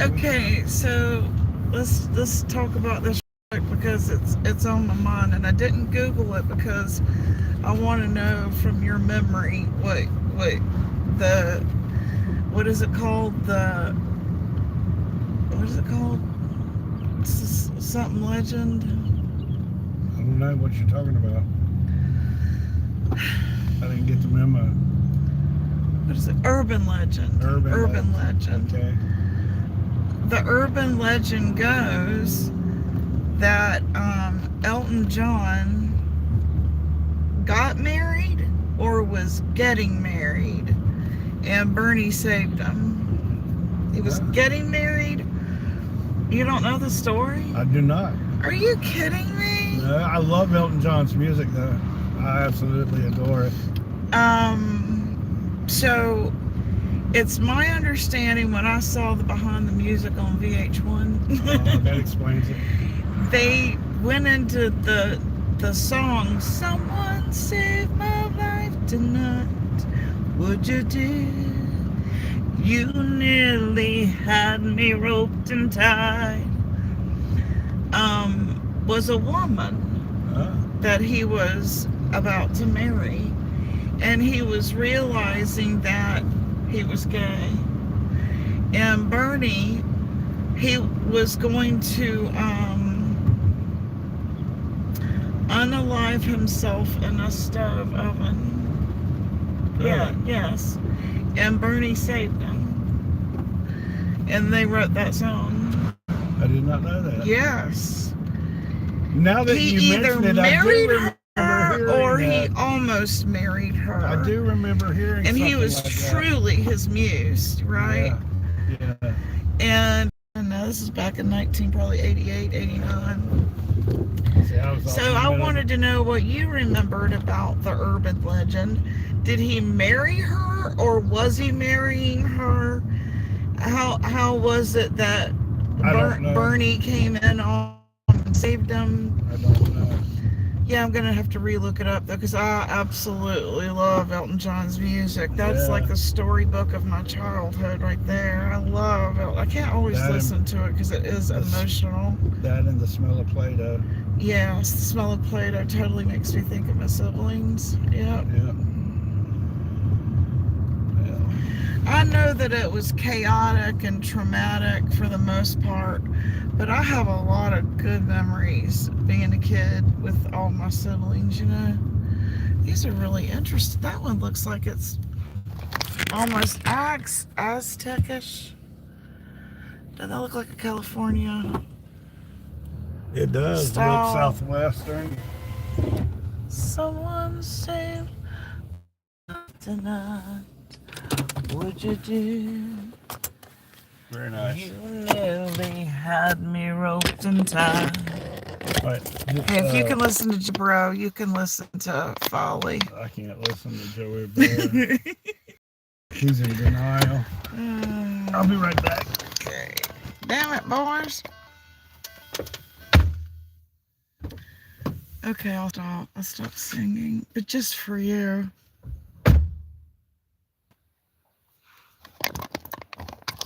Okay, so let's talk about this because it's on my mind, and I didn't Google it because I want to know from your memory what the what is it called what is it called something legend. I don't know what you're talking about. I didn't get the memo. What is it? Urban legend. Urban legend. Okay. The urban legend goes that Elton John got married or was getting married, and Bernie saved him. He was getting married. You don't know the story? I do not. Are you kidding me? No, I love Elton John's music, though. I absolutely adore it. So it's my understanding when I saw the Behind the Music on VH1. That explains it. They went into the song "Someone Save My Life Tonight." Would you do? You nearly had me roped and tied. Was a woman that he was about to marry, and he was realizing that he was gay. And Bernie, he was going to unalive himself in a stove oven. Really? Yeah, yes. And Bernie saved him. And they wrote that song. I did not know that. Yes. Now that He you either mention it, I do married remember her hearing or that. he almost married her. I do remember hearing And something he was like truly his muse, right? Yeah. And no, this is back in 19, probably 88, 89. See, I was So I wanted to know what you remembered about the urban legend. Did he marry her or was he marrying her? How was it that Bernie came in on and saved him? I don't know. Yeah, I'm gonna have to relook it up though, because I absolutely love Elton John's music. That's like the storybook of my childhood right there. I love it. I can't always listen to it because it is emotional. That and the smell of Play-Doh. Yes, the smell of Play-Doh totally makes me think of my siblings. Yep. Yeah. I know that it was chaotic and traumatic for the most part, but I have a lot of good memories being a kid with all my siblings, you know. These are really interesting. That one looks like it's almost Aztecish. Doesn't that look like a California? It does style. look southwestern. Someone save tonight. Would you do? Very nice. You nearly had me roped and tied. Right. Hey, if you can listen to Bro, you can listen to Folly. I can't listen to Joey Bro. He's in denial. I'll be right back. Okay. Damn it, boys. Okay, I'll stop singing, but just for you.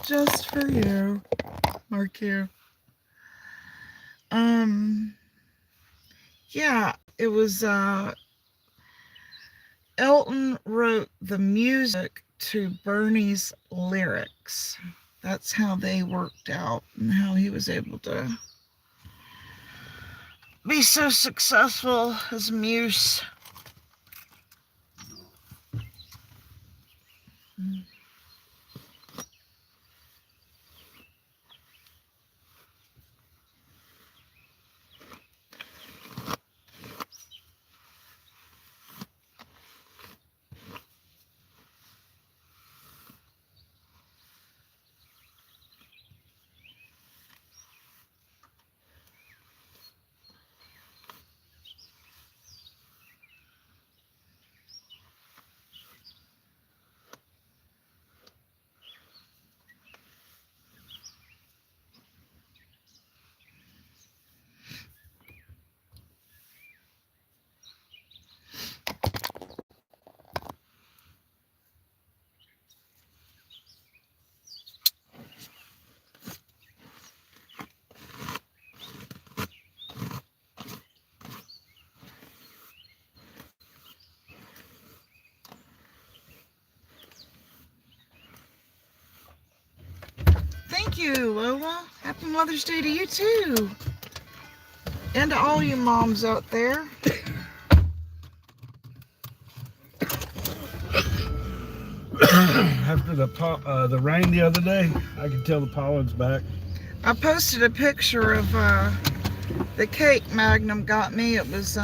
Just for you, Mark you. Yeah, it was Elton wrote the music to Bernie's lyrics. That's how they worked out and how he was able to be so successful as muse. Thank you, Lola. Happy Mother's Day to you too. And to all you moms out there. After the rain the other day, I could tell the pollen's back. I posted a picture of the cake Magnum got me. It was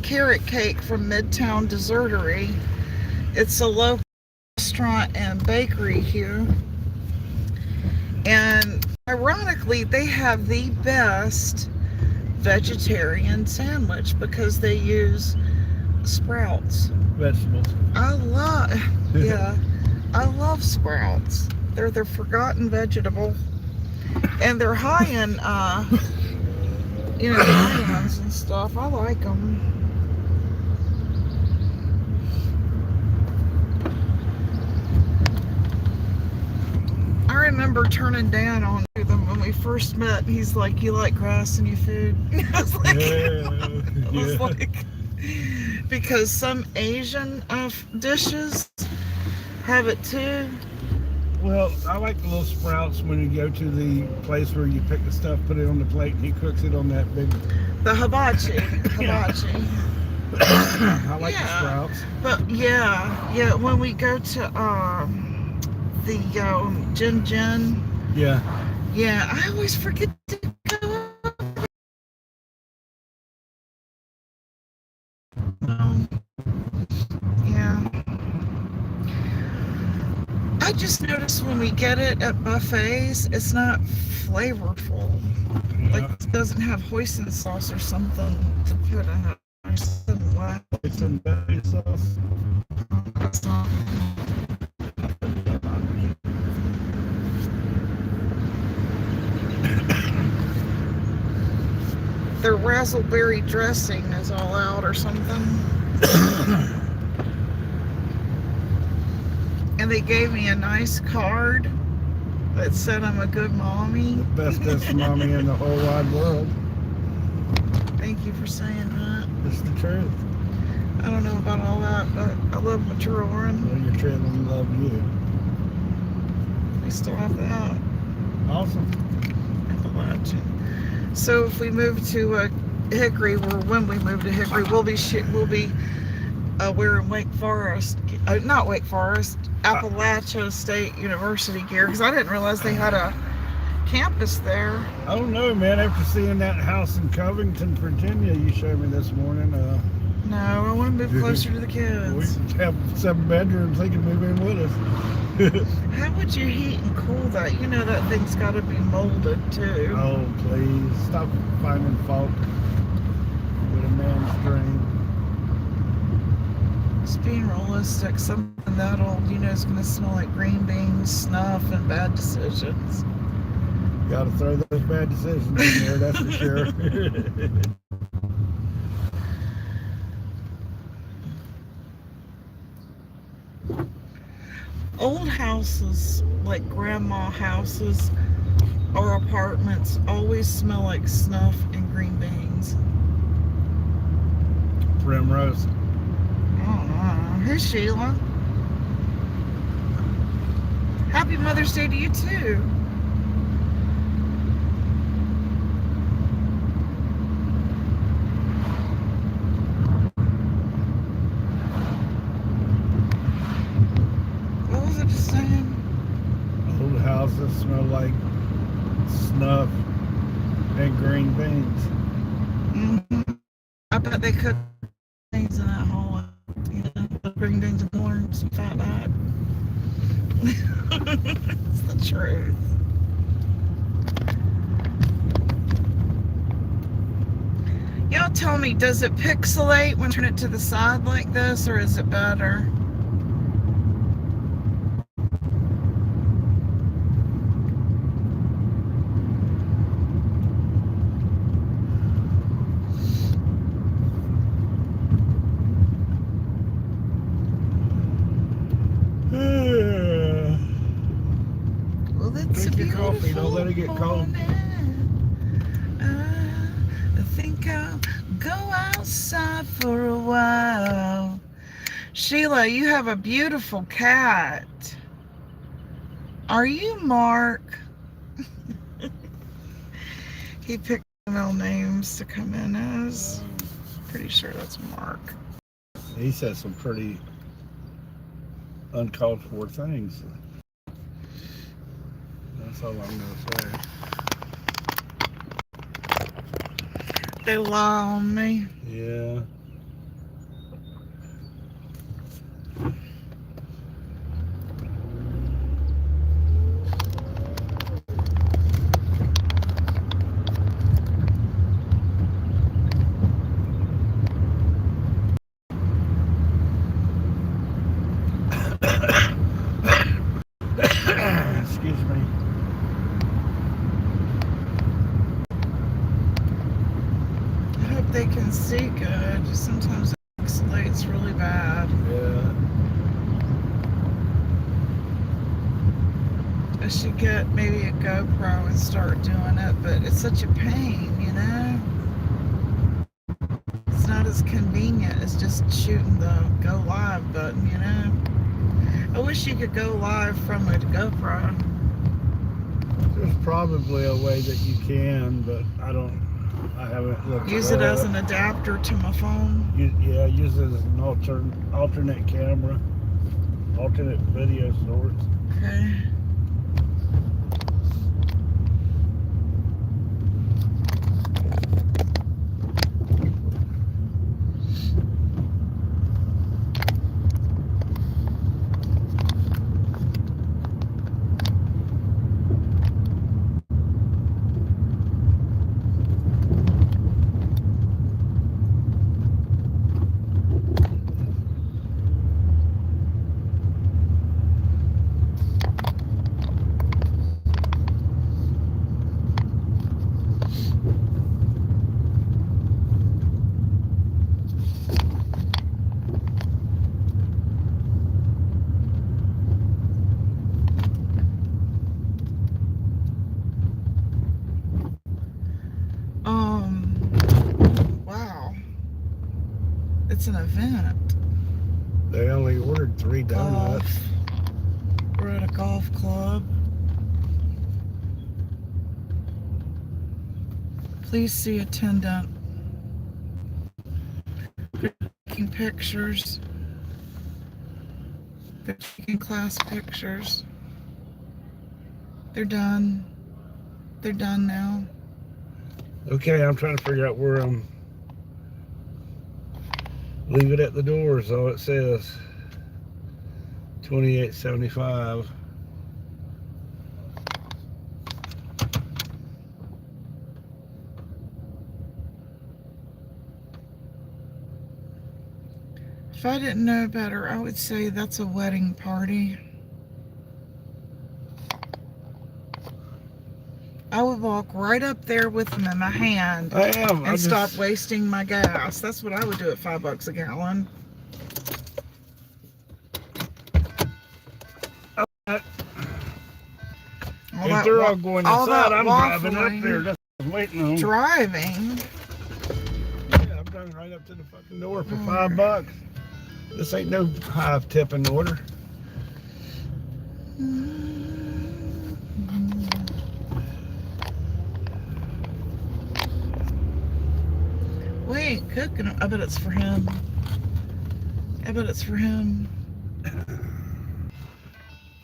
carrot cake from Midtown Dessertery. It's a local restaurant and bakery here. And ironically, they have the best vegetarian sandwich because they use sprouts. Vegetables. I love sprouts. They're the forgotten vegetable. And they're high in, vitamins and stuff. I like them. I remember turning down on them when we first met. He's like, "You like grass in your food?" I was like, because some Asian dishes have it too. Well, I like the little sprouts when you go to the place where you pick the stuff, put it on the plate, and he cooks it on that big... The hibachi. I like the sprouts. But yeah, when we go to the Jin Jin. Yeah, I always forget to go. I just noticed when we get it at buffets, it's not flavorful. Like it doesn't have hoisin sauce or something to put in it. Or something like hoisin belly sauce. Their razzleberry dressing is all out or something. And they gave me a nice card that said I'm a good mommy. The bestest mommy in the whole wide world. Thank you for saying that. It's the truth. I don't know about all that, but I love mature Lauren. Well, your children love you. We still have that. Awesome. So if we move to Hickory, or when we move to Hickory, we're in Wake Forest, not Wake Forest, Appalachia State University gear, because I didn't realize they had a campus there. I don't know, man. After seeing that house in Covington, Virginia, you showed me this morning. No, I want to move closer to the kids. We have 7 bedrooms. They can move in with us. How would you heat and cool that? You know that thing's got to be molded too. Oh, please. Stop finding fault with a man's dream. Just being realistic, something that old, is going to smell like green beans, snuff, and bad decisions. Got to throw those bad decisions in there, that's for sure. Old houses, like grandma houses or apartments, always smell like snuff and green beans. Primrose. Oh, here's Sheila. Happy Mother's Day to you too. What was it saying? Old houses smell like snuff and green beans. Mm-hmm. I bet they cook things in that hallway. Green beans and corn, some fat dog. It's the truth. Y'all tell me, does it pixelate when you turn it to the side like this, or is it better? Well, it's Drink a your coffee, don't let it get cold. I think I'll go outside for a while. Sheila, you have a beautiful cat. Are you Mark? He picked female names to come in as. Pretty sure that's Mark. He said some pretty uncalled for things. That's all I'm gonna say. They lie on me. Yeah. Excuse me. I hope they can see good. Sometimes it pixelates really bad. Yeah. I should get maybe a GoPro and start doing it, but it's such a pain, you know? It's not as convenient as just shooting the go live button, you know? I wish you could go live from a GoPro. There's probably a way that you can, but I haven't looked. Use it as an adapter to my phone. Yeah, use it as an alternate camera, alternate video source. Okay. Wow. It's an event. They only ordered 3 donuts. Golf. We're at a golf club. Please see attendant. They're taking pictures. They're taking class pictures. They're done. They're done now. Okay, I'm trying to figure out where I'm. Leave it at the door is all it says. $28.75. If I didn't know better, I would say that's a wedding party. I would walk right up there with them in my hand and stop wasting my gas. That's what I would do at $5 a gallon. If they're all going inside, I'm driving up there. That's what I'm waiting on. Driving? Yeah, I'm driving right up to the fucking door for $5. This ain't no high tipping order. We ain't cooking. I bet it's for him. I bet it's for him.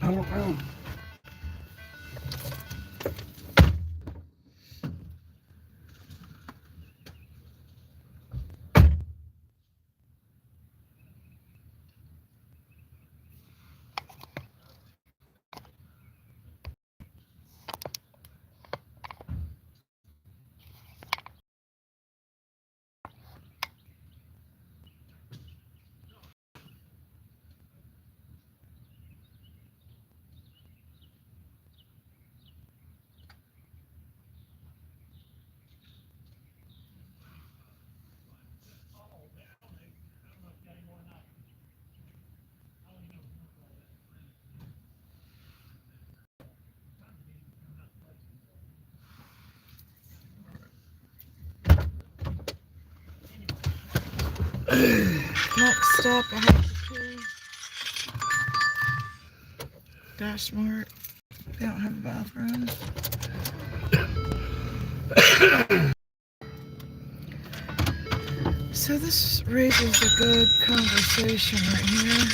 I don't know. Next stop, I have to pee. Dash Mart. They don't have a bathroom. So this raises a good conversation right here.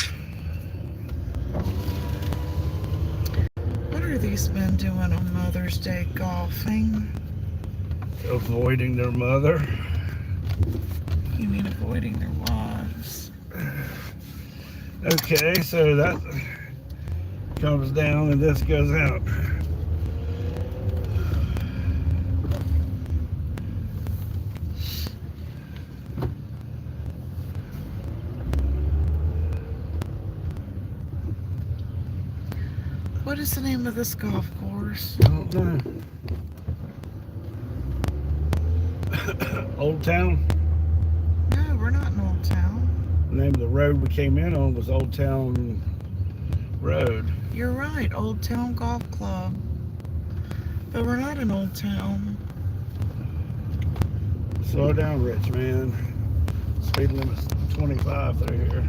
What are these men doing on Mother's Day golfing? Avoiding their mother. You mean avoiding their wives? Okay, so that comes down and this goes out. What is the name of this golf course? I don't know. Old Town? No, we're not in Old Town. The name of the road we came in on was Old Town Road. You're right, Old Town Golf Club. But we're not in Old Town. Slow down, Rich man. Speed limit's 25 through here.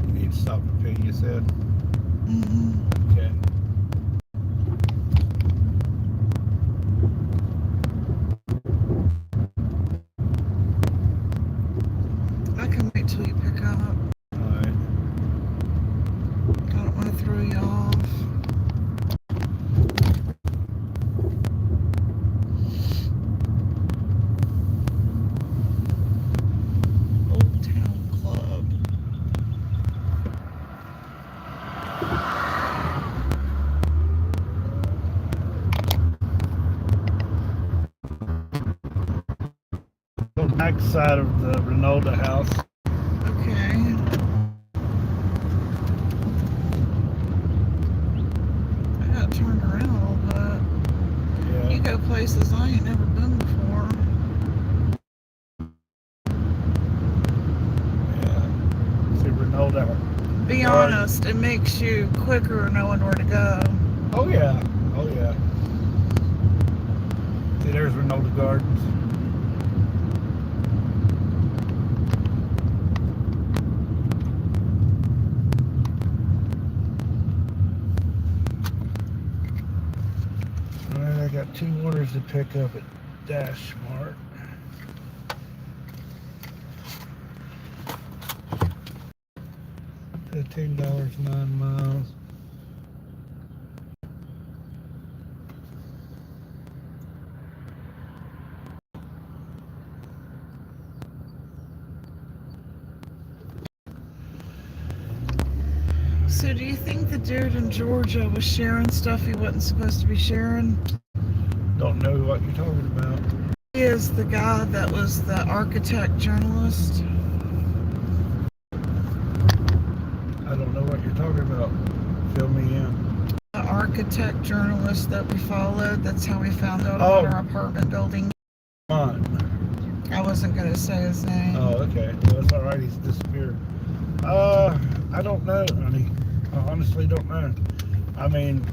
You need to stop and pee, you said? Mm-hmm. Okay. I can wait till you pick up. Alright. I don't want to throw you off. Old Town Club. On the back side of the Ronaldo house. Okay. I got turned around a little bit. Yeah. You go places I ain't never been before. Yeah. See Ronaldo. Be honest, it makes you quicker knowing where to go. Oh yeah. Oh yeah. See, there's Ronaldo Gardens. Alright, I got 2 orders to pick up at Dash Mart. $15, 9 miles. So do you think the dude in Georgia was sharing stuff he wasn't supposed to be sharing? Don't know what you're talking about. He is the guy that was the architect journalist. I don't know what you're talking about. Fill me in. The architect journalist that we followed, that's how we found out Oh. about our apartment building. Come on. I wasn't going to say his name. Oh, okay. Well, that's alright. He's disappeared. I don't know, honey. I honestly don't know. I mean,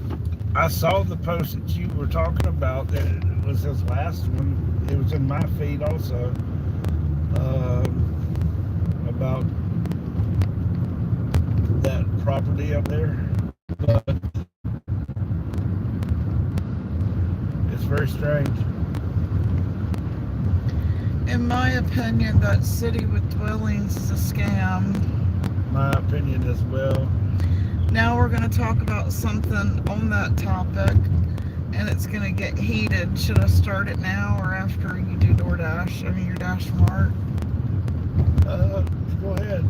I saw the post that you were talking about. That it was his last one. It was in my feed also. About that property up there. But it's very strange. In my opinion, that city with dwellings is a scam. My opinion as well. Now we're going to talk about something on that topic, and it's going to get heated. Should I start it now or after you do DoorDash? I mean, your Dash Mart. Go ahead.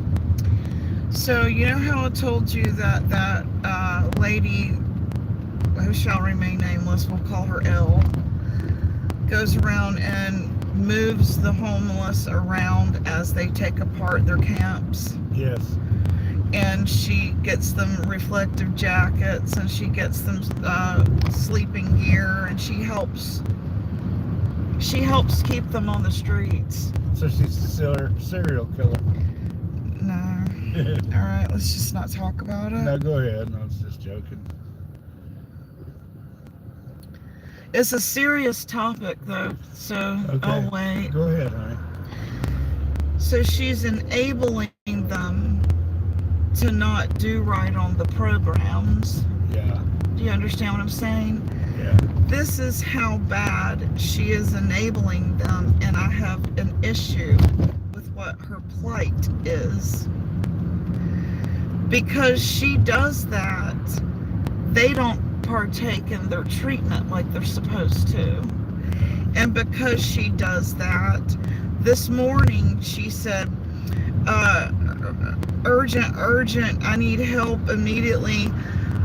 So, you know how I told you that that lady, who shall remain nameless, we'll call her L, goes around and moves the homeless around as they take apart their camps? Yes. And she gets them reflective jackets, and she gets them sleeping gear, and she helps keep them on the streets. So she's a serial killer. No. All right, let's just not talk about it. No, go ahead. No, I was just joking. It's a serious topic, though, so Okay. I'll wait. Go ahead, honey. So she's enabling them to not do right on the programs. Yeah. Do you understand what I'm saying? Yeah. This is how bad she is enabling them, and I have an issue with what her plight is. Because she does that, they don't partake in their treatment like they're supposed to. And because she does that, this morning she said, urgent, I need help immediately.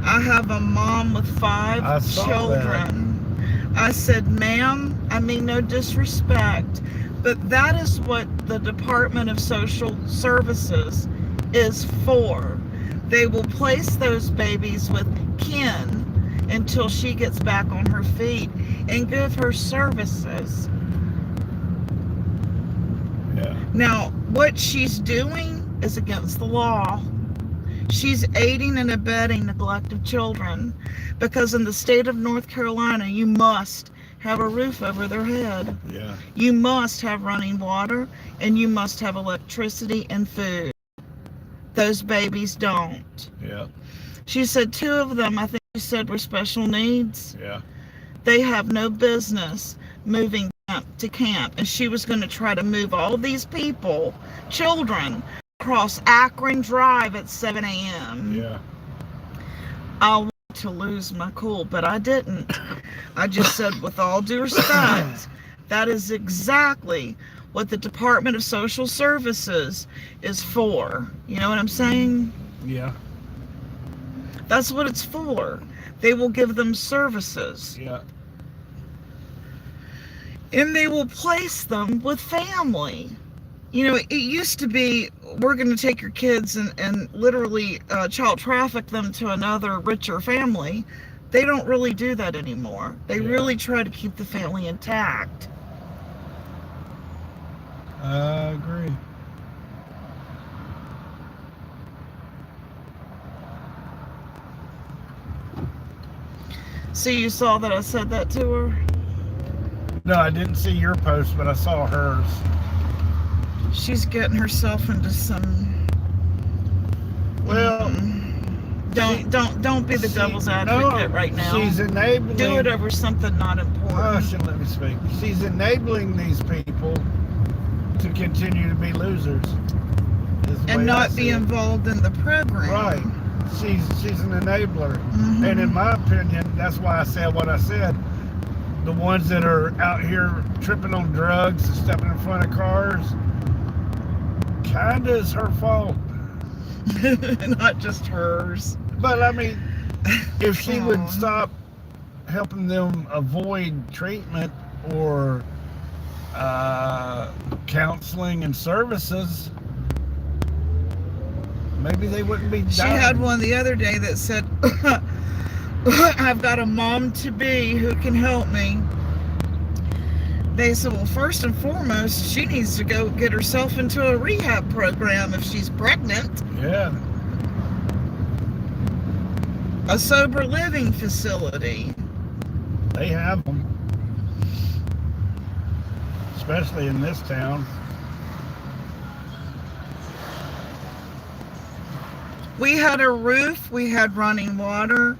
I have a mom with 5 children. I said, ma'am, I mean no disrespect, but that is what the Department of Social Services is for. They will place those babies with kin until she gets back on her feet and give her services. Yeah. Now, what she's doing is against the law. She's aiding and abetting neglect of children, because in the state of North Carolina, you must have a roof over their head. Yeah. You must have running water, and you must have electricity and food. Those babies don't. Yeah. She said 2 of them, I think she said, were special needs. Yeah. They have no business moving camp to camp, and she was going to try to move all these people, children, across Akron Drive at 7 a.m. Yeah. I wanted to lose my cool, but I didn't. I just said, with all due respect, that is exactly what the Department of Social Services is for. You know what I'm saying? Yeah. That's what it's for. They will give them services. Yeah. And they will place them with family. You know, it used to be, we're going to take your kids and literally child traffic them to another richer family. They don't really do that anymore. They really try to keep the family intact. I agree. So you saw that I said that to her? No, I didn't see your post, but I saw hers. She's getting herself into some. Well, don't be the devil's advocate right now. She's enabling. Do it over something not important. Oh, shouldn't let me speak. She's enabling these people to continue to be losers, and not be involved in the program. Right. She's an enabler, and in my opinion, that's why I said what I said. The ones that are out here tripping on drugs and stepping in front of cars, kinda is her fault. Not just hers. But I mean, if she would stop helping them avoid treatment or counseling and services, maybe they wouldn't be dying. She had one the other day that said, I've got a mom-to-be who can help me. They said, well, first and foremost, she needs to go get herself into a rehab program if she's pregnant. Yeah. A sober living facility. They have them. Especially in this town. We had a roof, we had running water,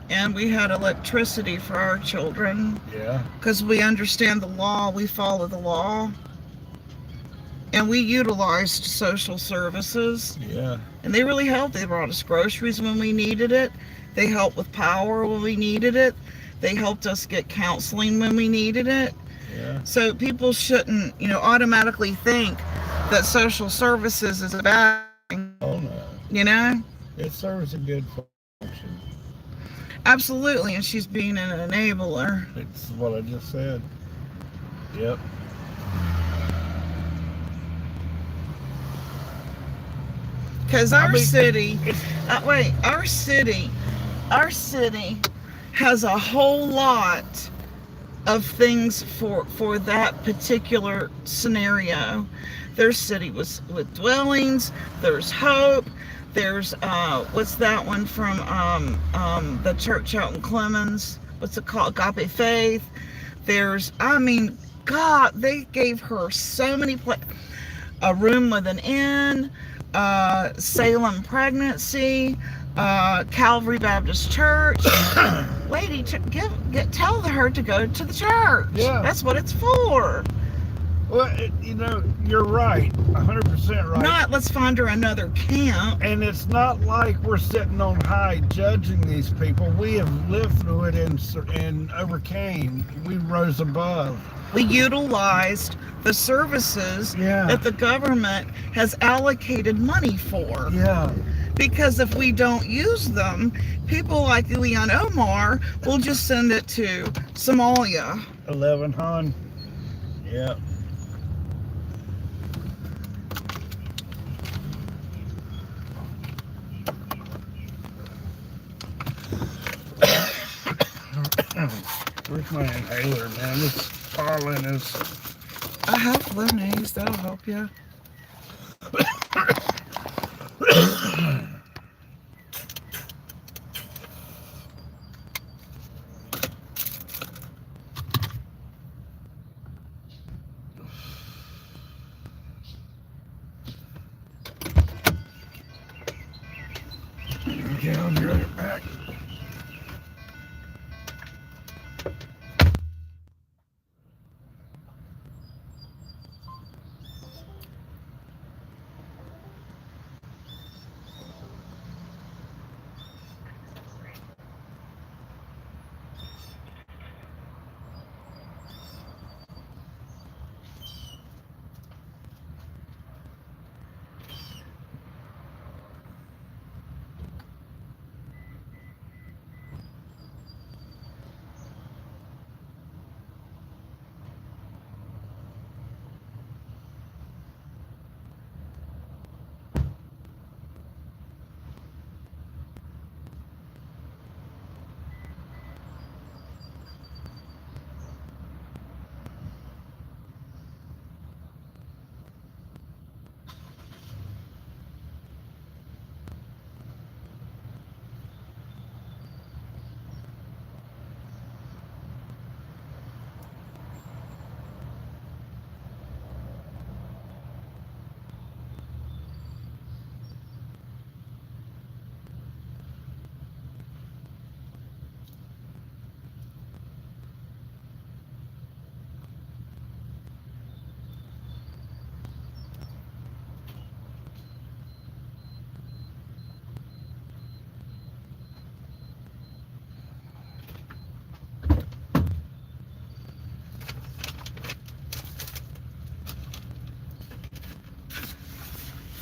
and we had electricity for our children. Yeah. Because we understand the law, we follow the law. And we utilized social services. Yeah. And they really helped. They brought us groceries when we needed it. They helped with power when we needed it. They helped us get counseling when we needed it. Yeah. So people shouldn't, automatically think that social services is a bad thing. Oh no. It serves a good function. Absolutely, and she's being an enabler. It's what I just said. Yep. Because our city has a whole lot of things for that particular scenario. Their city was with dwellings, there's hope, there's what's that one from the church out in Clemens, what's it called? Agape Faith. There's, I mean, God, they gave her so many a room with an inn, Salem Pregnancy, Calvary Baptist Church. Lady, tell her to go to the church. Yeah. That's what it's for. Well, you know, you're right, 100% right. Not let's find her another camp. And it's not like we're sitting on high judging these people. We have lived through it and overcame. We rose above. We utilized the services that the government has allocated money for. Yeah. Because if we don't use them, people like Leon Omar will just send it to Somalia. 11 Han. Yeah. Where's my inhaler, man? This pollen is... I have Flonase, that'll help you. Okay, I'll be right back.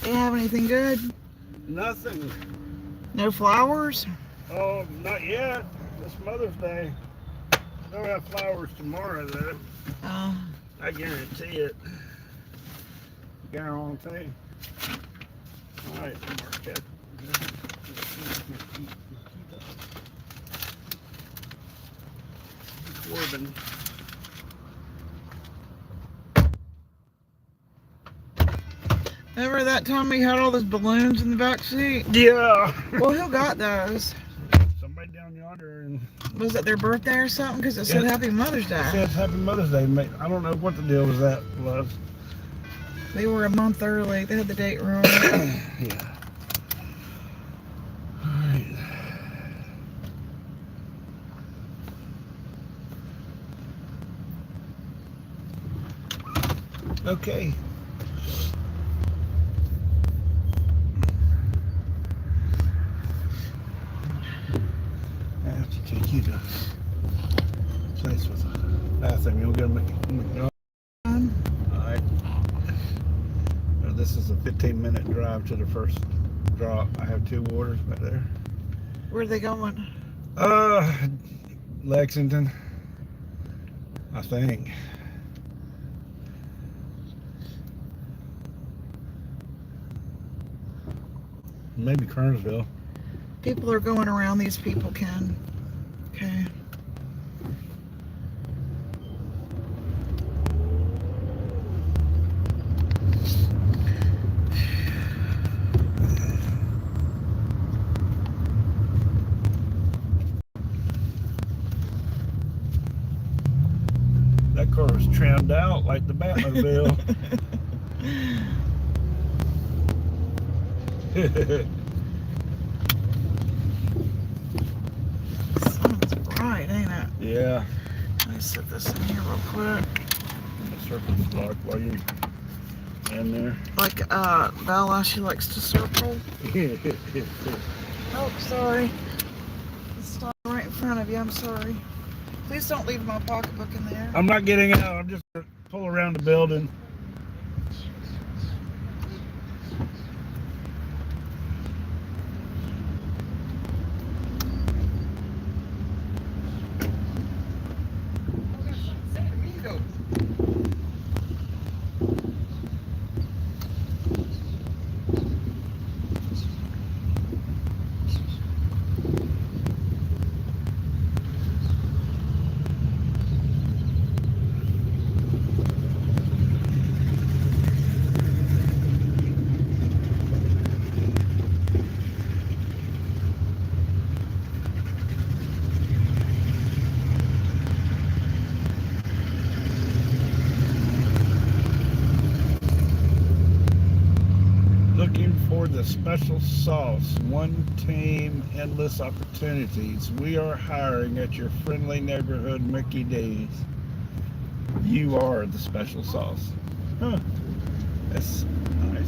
Do you have anything good? Nothing. No flowers? Oh, not yet. It's Mother's Day. They'll have flowers tomorrow, though. Oh. I guarantee it. Guarantee. All right, mark that. Corbin. Remember that time we had all those balloons in the back seat? Yeah. Well, who got those? Somebody down yonder, and Was it their birthday or something? Because it said Happy Mother's Day. it says Happy Mother's Day, mate. I don't know what the deal was that was. They were a month early. They had the date wrong. Yeah. All right. Okay. I have to take you to a place with a bathroom. You'll get a McDonald's. Alright. This is a 15-minute drive to the first drop. I have 2 orders back there. Where are they going? Lexington, I think. Maybe Kernersville. People are going around these people, Ken. Okay. That car was trimmed out like the Batmobile. Sounds bright, ain't it? Yeah. Let me set this in here real quick. Circle the block while you're in there. Like Bella, she likes to circle. Oh, sorry. Stop right in front of you. I'm sorry. Please don't leave my pocketbook in there. I'm not getting out. I'm just gonna pull around the building. Looking for the special sauce. One team, endless opportunities. We are hiring at your friendly neighborhood Mickey D's. You are the special sauce. Huh. That's nice.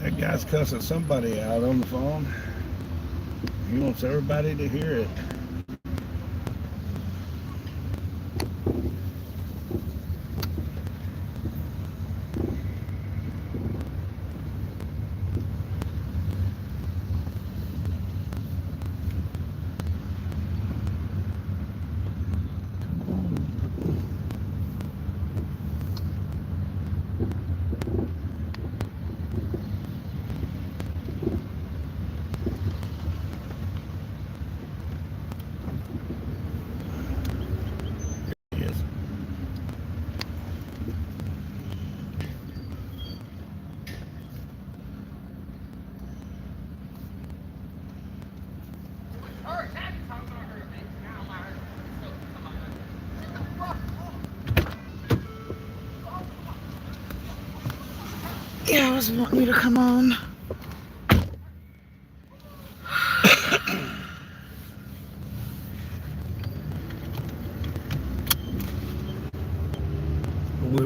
That guy's cussing somebody out on the phone. He wants everybody to hear it. Yes. Yeah, I was wanting you to come on.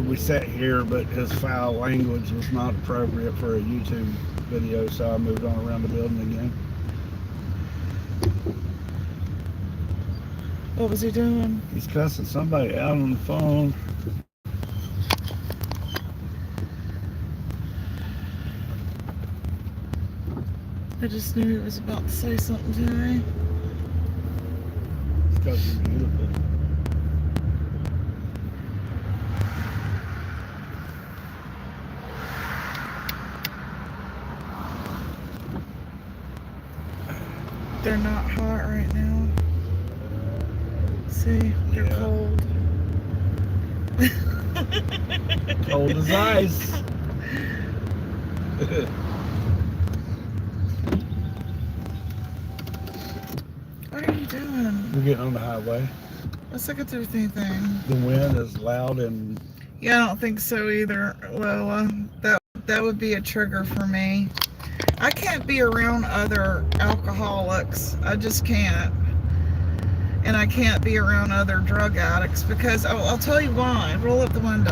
We sat here, but his foul language was not appropriate for a YouTube video, so I moved on around the building again. What was he doing? He's cussing somebody out on the phone. I just knew he was about to say something to me. He's cussing beautiful. They're not hot right now. See, they're Yeah. cold. Cold as ice. What are you doing? We're getting on the highway. Let's look at the thing. The wind is loud and Yeah, I don't think so either, Lola. That would be a trigger for me. I can't be around other alcoholics. I just can't. and I can't be around other drug addicts because I'll tell you why. Roll up the window.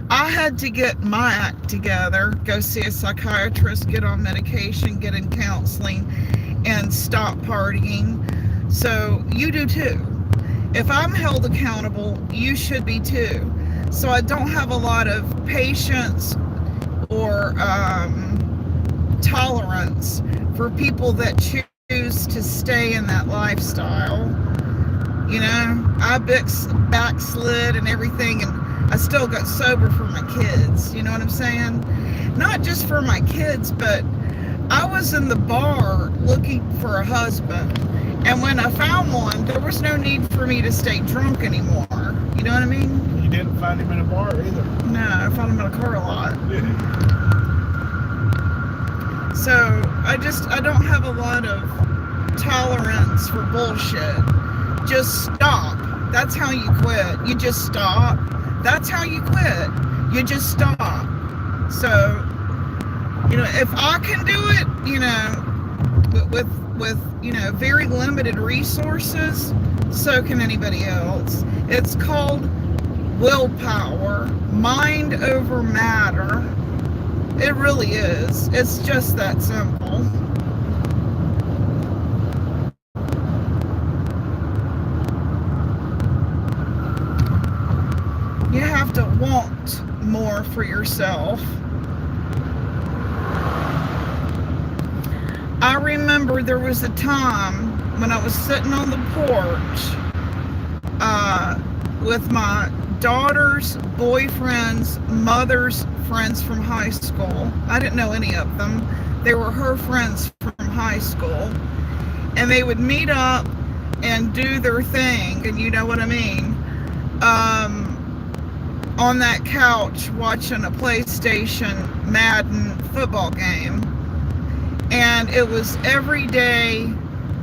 I had to get my act together, go see a psychiatrist, get on medication, get in counseling, and stop partying. So you do too. If I'm held accountable, you should be too. So I don't have a lot of patience or tolerance for people that choose to stay in that lifestyle. You know, I backslid and everything, and I still got sober for my kids. You know what I'm saying? Not just for my kids, but I was in the bar looking for a husband. And when I found one, there was no need for me to stay drunk anymore. You know what I mean? You didn't find him in a bar either. No, I found him in a car lot. So I don't have a lot of tolerance for bullshit. Just stop. That's how you quit. You just stop. That's how you quit. You just stop. So, you know, if I can do it, you know, with you know, very limited resources, so can anybody else. It's called willpower, mind over matter. It really is. It's just that simple. You have to want more for yourself. I remember there was a time when I was sitting on the porch with my daughter's boyfriend's mother's friends from high school. I didn't know any of them. They were her friends from high school. And they would meet up and do their thing, and you know what I mean, on that couch watching a PlayStation Madden football game. And it was every day,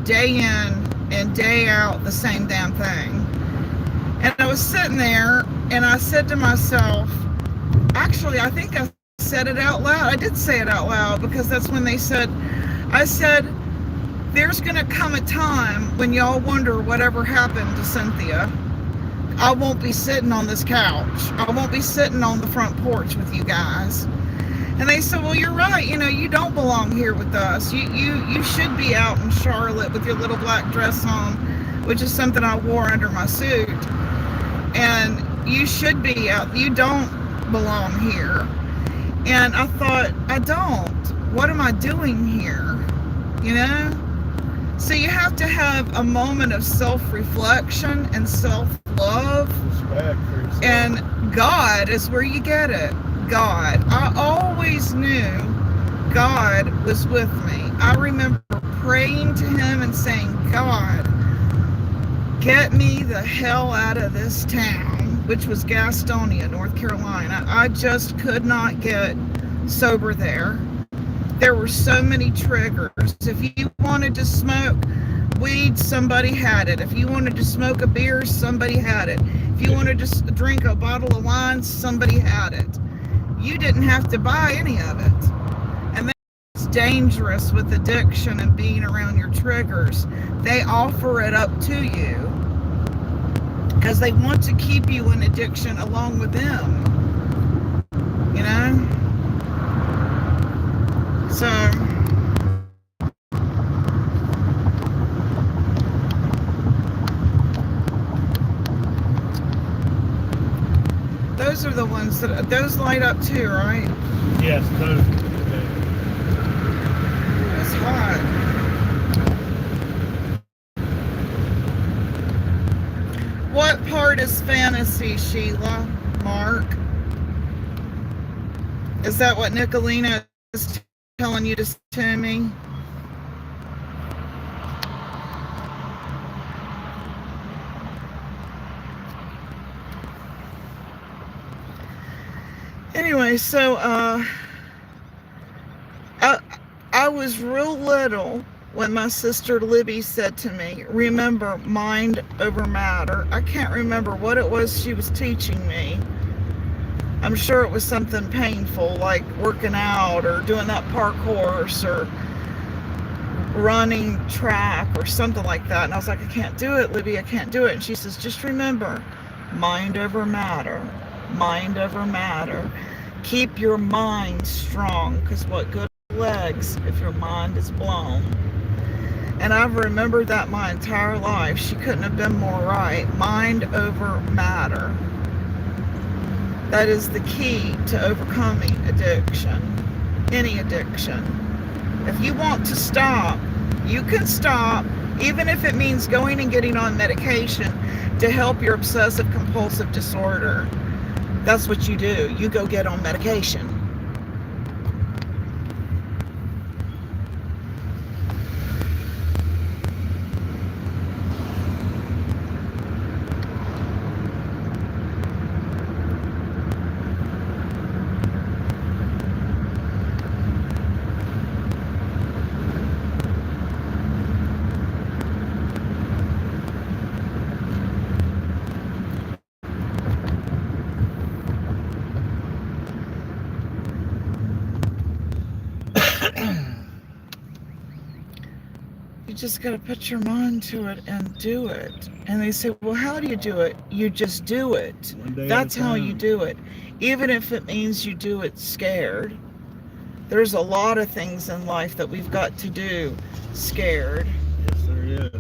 day in and day out, the same damn thing. And I was sitting there and I said to myself, actually, I think I said it out loud. I did say it out loud because that's when they said, I said, there's going to come a time when y'all wonder whatever happened to Cynthia. I won't be sitting on this couch. I won't be sitting on the front porch with you guys. And they said, well, you're right. You know, you don't belong here with us. You should be out in Charlotte with your little black dress on, which is something I wore under my suit. And you should be out. You don't belong here. And I thought, I don't. What am I doing here? You know? So you have to have a moment of self-reflection and self-love. Respect for yourself. And God is where you get it. God. I always knew God was with me. I remember praying to him and saying, God, get me the hell out of this town, which was Gastonia, North Carolina. I just could not get sober there. There were so many triggers. If you wanted to smoke weed, somebody had it. If you wanted to smoke a beer, somebody had it. If you wanted to drink a bottle of wine, somebody had it. You didn't have to buy any of it. And that's dangerous with addiction and being around your triggers. They offer it up to you because they want to keep you in addiction along with them. You know? So those are the ones that, those light up too, right? Yes, those. It's hot. What part is fantasy, Sheila? Mark? Is that what Nicolina is telling you to tell me? Anyway, so I was real little when my sister Libby said to me, remember, mind over matter. I can't remember what it was she was teaching me. I'm sure it was something painful, like working out or doing that park horse or running track or something like that. And I was like, I can't do it, Libby, I can't do it. And she says, just remember, mind over matter, mind over matter. Keep your mind strong, because what good are legs if your mind is blown? And I've remembered that my entire life. She couldn't have been more right. Mind over matter. That is the key to overcoming addiction, any addiction. If you want to stop, you can stop, even if it means going and getting on medication to help your obsessive compulsive disorder. That's what you do. You go get on medication. You just got to put your mind to it and do it. And they say, well, how do you do it? You just do it. That's how you do it. Even if it means you do it scared. There's a lot of things in life that we've got to do scared. Yes, there is.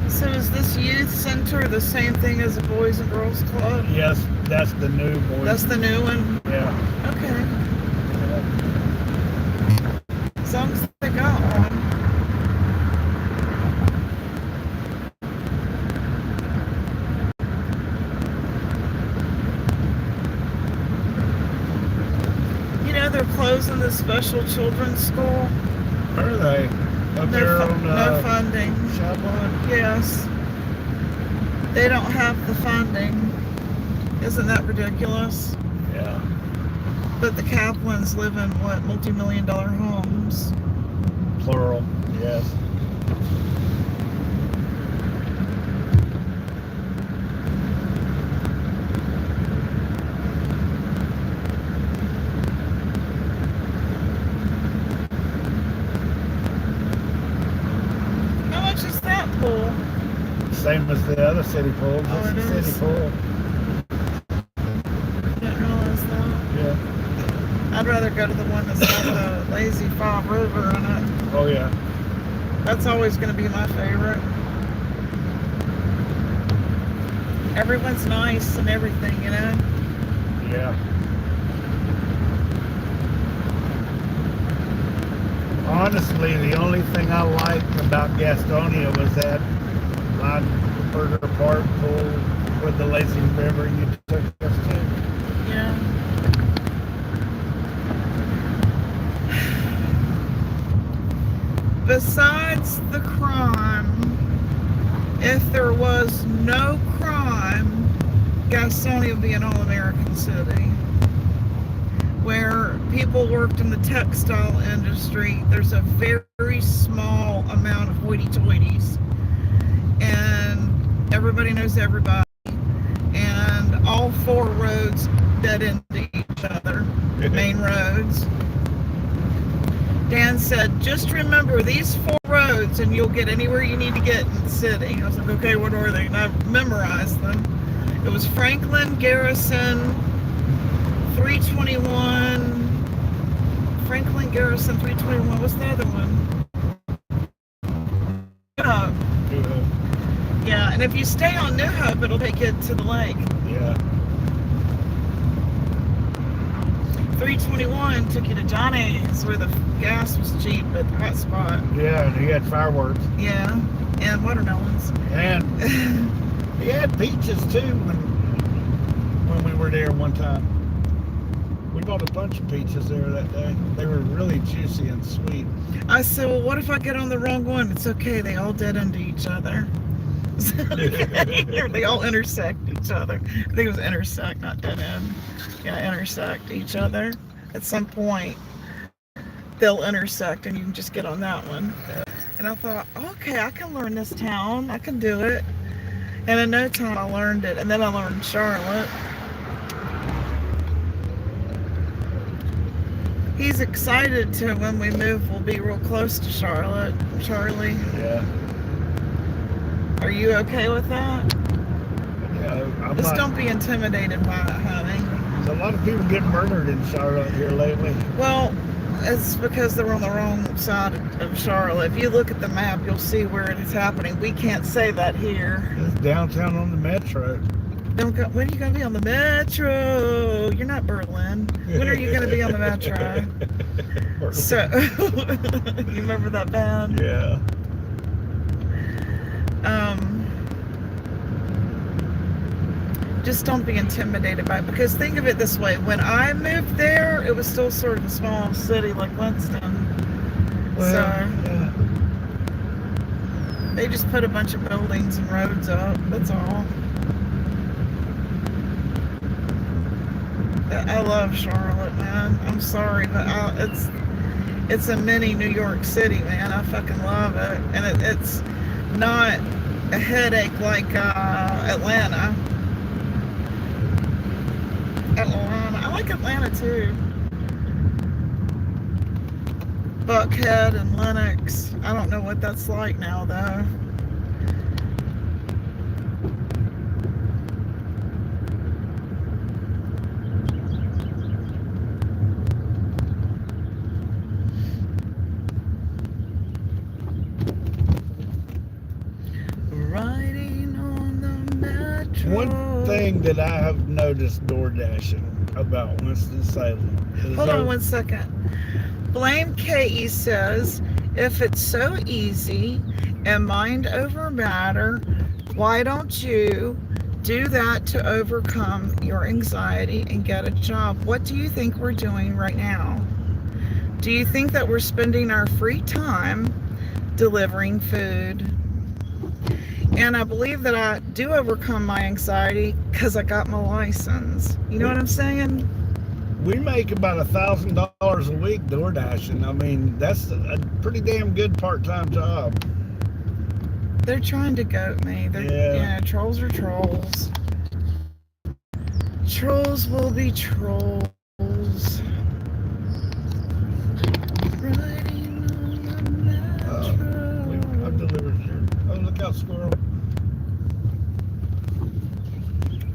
So is this youth center the same thing as a Boys and Girls Club? Yes, that's the new boy. That's the new one? Yeah. Okay. As long as they got one. You know, they're closing the special children's school. Are they? Up there on no funding. Shotline? Yes. They don't have the funding. Isn't that ridiculous? Yeah. But the Kaplans live in, what, multi-million-dollar homes? Plural, yes. How much is that pool? Same as the other city pool. Oh, it It's a is? city pool. Didn't realize that. Yeah. I'd rather go to the one that's got the lazy Fall River in it. Oh, yeah. That's always going to be my favorite. Everyone's nice and everything, you know? Yeah. Honestly, the only thing I liked about Gastonia was that Lineburger Park pool with the lazy river you took us to. Yeah. Besides the crime, if there was no crime, Gastonia would be an all-American city. Where people worked in the textile industry, there's a very small amount of hoity-toities. And everybody knows everybody. And all four roads dead into each other, main roads. Dan said, just remember these four roads and you'll get anywhere you need to get in the city. I was like, okay, what are they? And I memorized them. It was Franklin, Garrison, 321. Franklin, Garrison, 321. What's the other one? New Hope. New Hope. Yeah, and if you stay on New Hope, it'll take you to the lake. Yeah. 321 took you to Johnny's, where the gas was cheap at the hot spot. Yeah, and he had fireworks. Yeah, and watermelons. And he had peaches too when we were there one time. We bought a bunch of peaches there that day. They were really juicy and sweet. I said, well, what if I get on the wrong one? It's okay, they all dead end each other. They all intersect each other. I think it was intersect, not dead end. Yeah, intersect each other. At some point, they'll intersect and you can just get on that one. Yeah. And I thought, okay, I can learn this town. I can do it. And in no time, I learned it. And then I learned Charlotte. He's excited to, when we move, we'll be real close to Charlotte. Charlie. Yeah. Are you okay with that? Yeah. Just don't be intimidated by it, honey. There's a lot of people getting murdered in Charlotte here lately. Well, it's because they're on the wrong side of Charlotte. If you look at the map, you'll see where it is happening. We can't say that here. It's downtown on the metro. Don't go, when are you going to be on the metro? You're not Berlin. When are you going to be on the metro? So, you remember that band? Yeah. Just don't be intimidated by it, because think of it this way: when I moved there, it was still sort of a small city like Winston. Well, So yeah. they just put a bunch of buildings and roads up. That's all. I love Charlotte, man. I'm sorry, but it's a mini New York City, man. I fucking love it, and it's not a headache like Atlanta. I like Atlanta too. Buckhead and Lenox. I don't know what that's like now though. Riding on the metro. One thing that I have noticed door dashing about Winston-Salem is Hold on one second. Blame K.E. says, if it's so easy and mind over matter, why don't you do that to overcome your anxiety and get a job? What do you think we're doing right now? Do you think that we're spending our free time delivering food? And I believe that I do overcome my anxiety because I got my license. You know what I'm saying? we make about $1,000 a week door dashing. I mean, that's a pretty damn good part-time job. They're trying to goat me. Yeah, trolls are trolls. Trolls will be trolls. Riding on the metro. I've delivered here. Oh, look out, squirrel.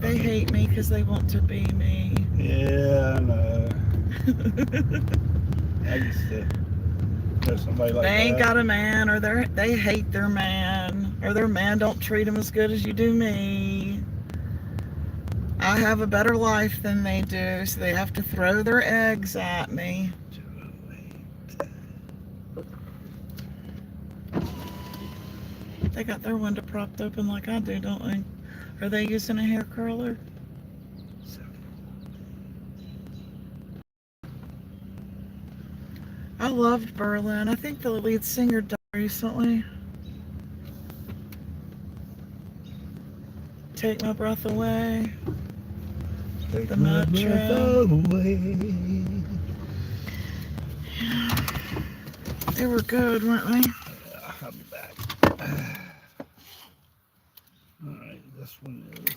They hate me because they want to be me. Yeah, I know. I used to know somebody like that. They ain't got a man, or they hate their man, or their man don't treat them as good as you do me. I have a better life than they do, so they have to throw their eggs at me. They got their window propped open like I do, don't they? Are they using a hair curler? I loved Berlin. I think the lead singer died recently. Take my breath away. Take The my metro. breath away. Yeah. They were good, weren't they? I'll be back. Alright, this one is...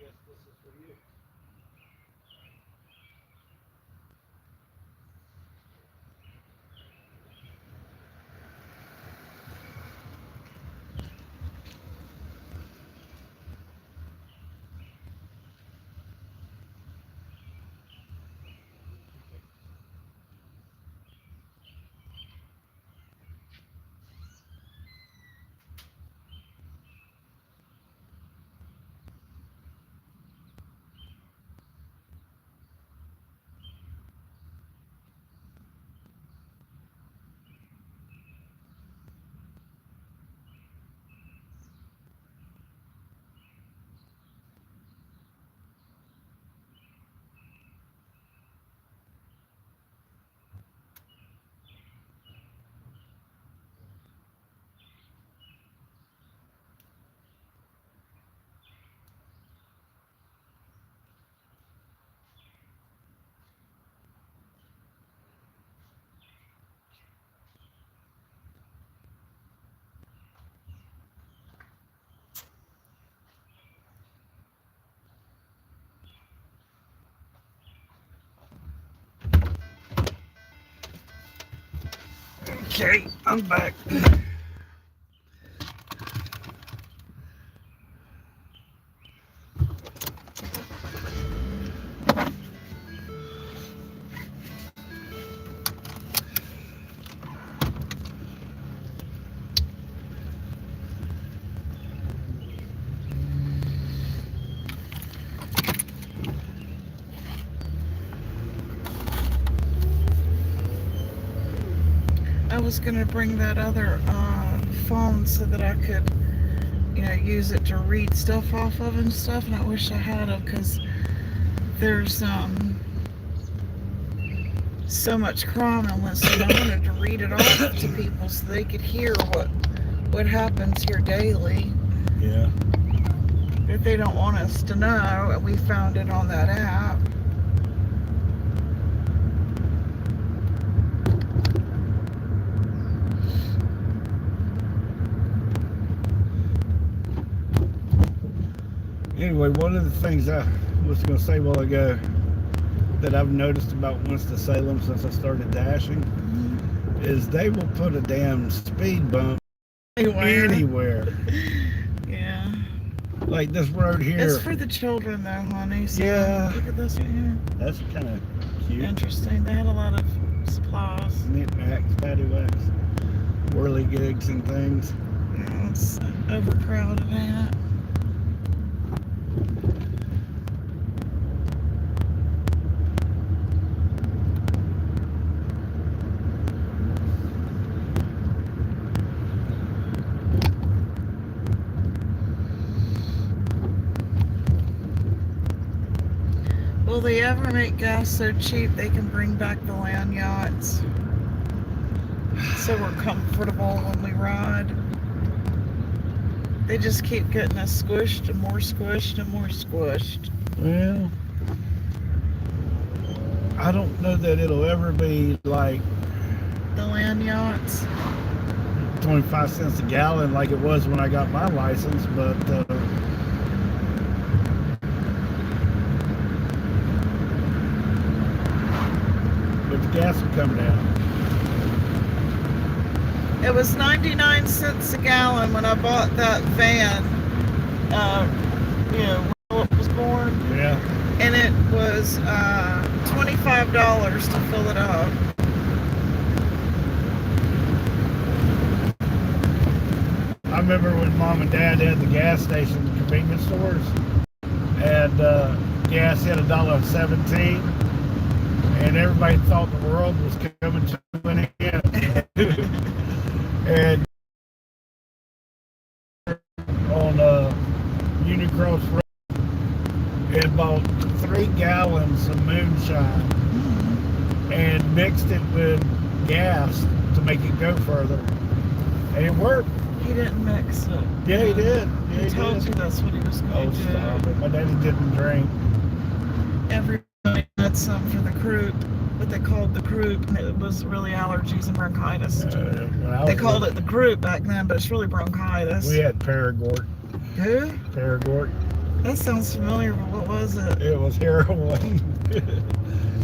guess this is for you. Okay, I'm back. I was gonna bring that other phone so that I could, use it to read stuff off of and stuff, and I wish I had it because there's so much crime in Winston. I wanted to read it off to people so they could hear what happens here daily. Yeah. If they don't want us to know, we found it on that app. Anyway, one of the things I was going to say a while ago that I've noticed about Winston-Salem since I started dashing is they will put a damn speed bump anywhere. Yeah. Like this road here. It's for the children though, honey. So Yeah. look at this one here. That's kind of cute. Interesting. They had a lot of supplies. Knickknacks, paddywhacks, whirligigs and things. Yeah, it's overcrowded, ain't it? Will they ever make gas so cheap they can bring back the land yachts? So we're comfortable when we ride. They just keep getting us squished and more squished and more squished. Well, I don't know that it'll ever be like The land yachts. 25 cents a gallon like it was when I got my license, but the gas will come down. It was 99 cents a gallon when I bought that van, when Philip was born. Yeah. And it was $25 to fill it up. I remember when Mom and Dad had the gas station, the convenience stores, and gas hit $1.17, and everybody thought the world was coming to an end. And on Union Cross Road, and bought 3 gallons of moonshine and mixed it with gas to make it go further, and it worked. He didn't mix it. Yeah, he did. Yeah, He told you that's what he was going to do. Stop it. My daddy didn't drink. Everybody had some for the croup, what they called the croup, and it was really allergies and bronchitis. They called it the croup back then, but it's really bronchitis. We had Paragort. Who? Paragort. That sounds familiar, but what was it? It was heroin.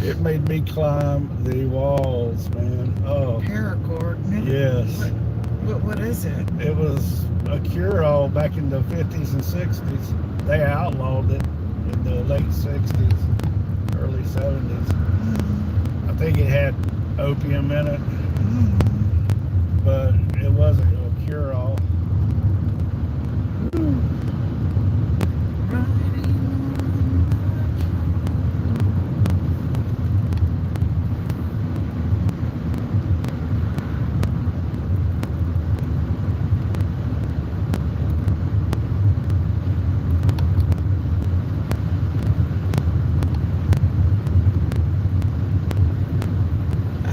It made me climb the walls, man. Oh, Paracord. yes. What is it? It was a cure-all back in the 50s and 60s. They outlawed it in the late 60s, early 70s. Mm. I think it had opium in it, but it wasn't a cure-all.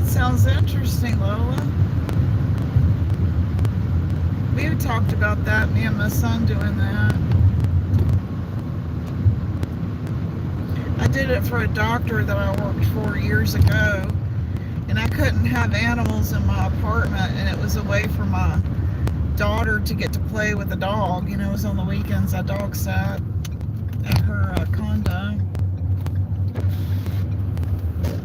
Sounds interesting, Lola. We talked about that, me and my son doing that. I did it for a doctor that I worked for years ago, and I couldn't have animals in my apartment, and it was a way for my daughter to get to play with the dog. You know, it was on the weekends I dog sat at her condo.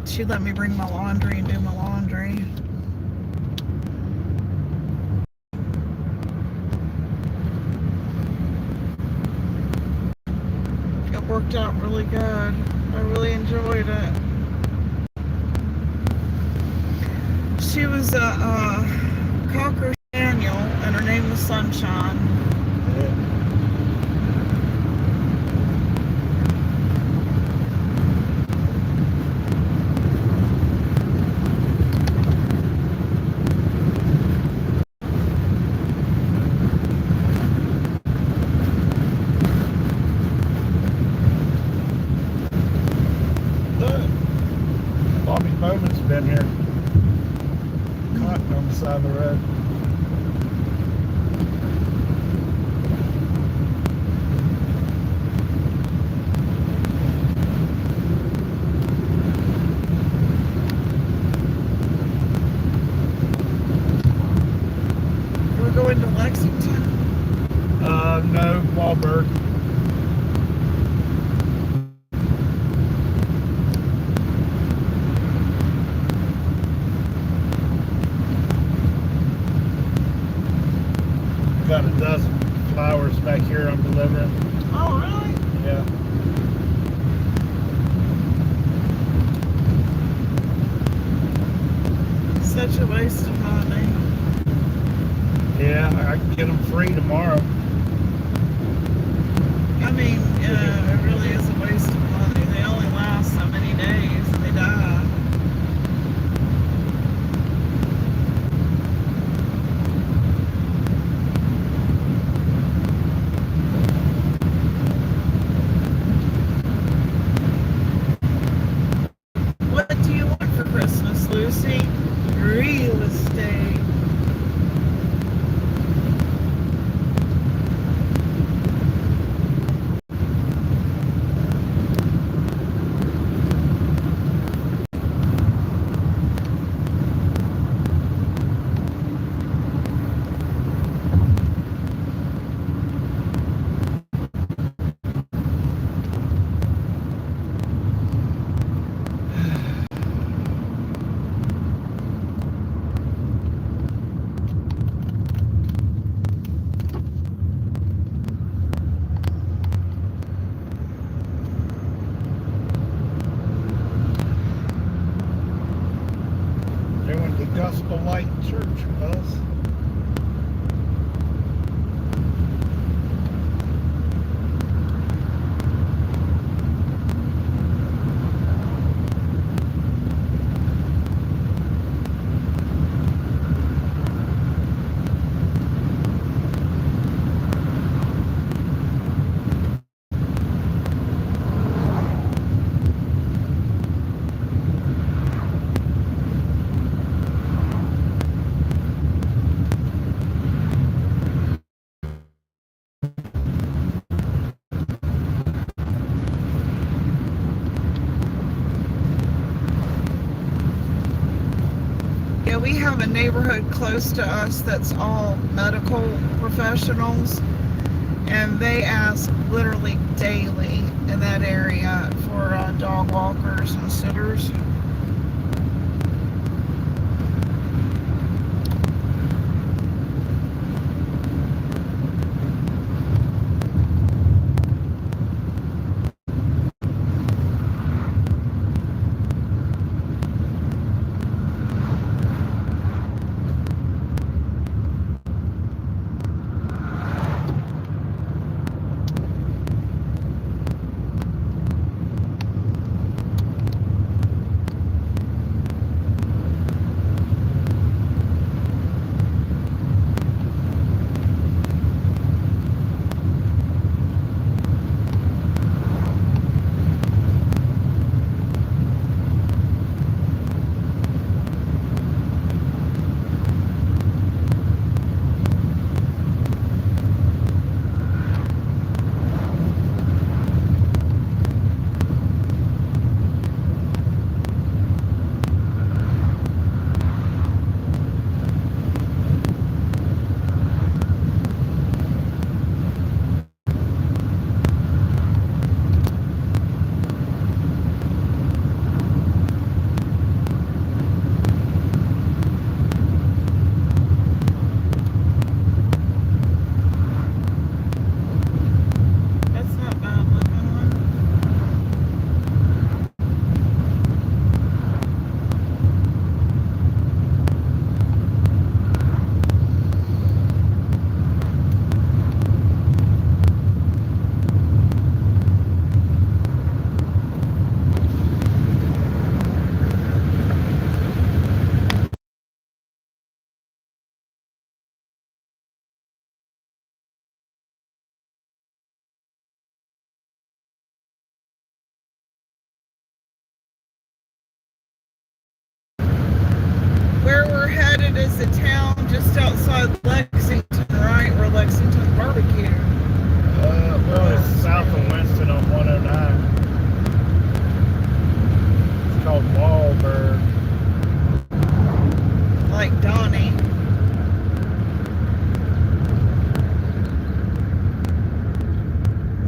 She let me bring my laundry and do my laundry. It worked out really good. I really enjoyed it. She was a Cocker Spaniel, and her name was Sunshine. Yeah. Bobby Bowman's been here. Cotton on the side of the road. We're going to Lexington. No, Wahlberg. Got a dozen flowers back here I'm delivering. Oh, really? Yeah. Such a waste of money. Yeah, I can get them free tomorrow. I mean, it really is a waste of money. They only last so many days and they die. What do you want for Christmas, Lucy? Real estate. Doing the Gospel Light Church bus. Yeah, we have a neighborhood close to us that's all medical professionals, and they ask literally daily in that area for dog walkers and sitters. Where we're headed is a town just outside Lexington, right? Where Lexington barbecue. Well, it's south of Winston on 109. It's called Wahlberg. Like Donnie.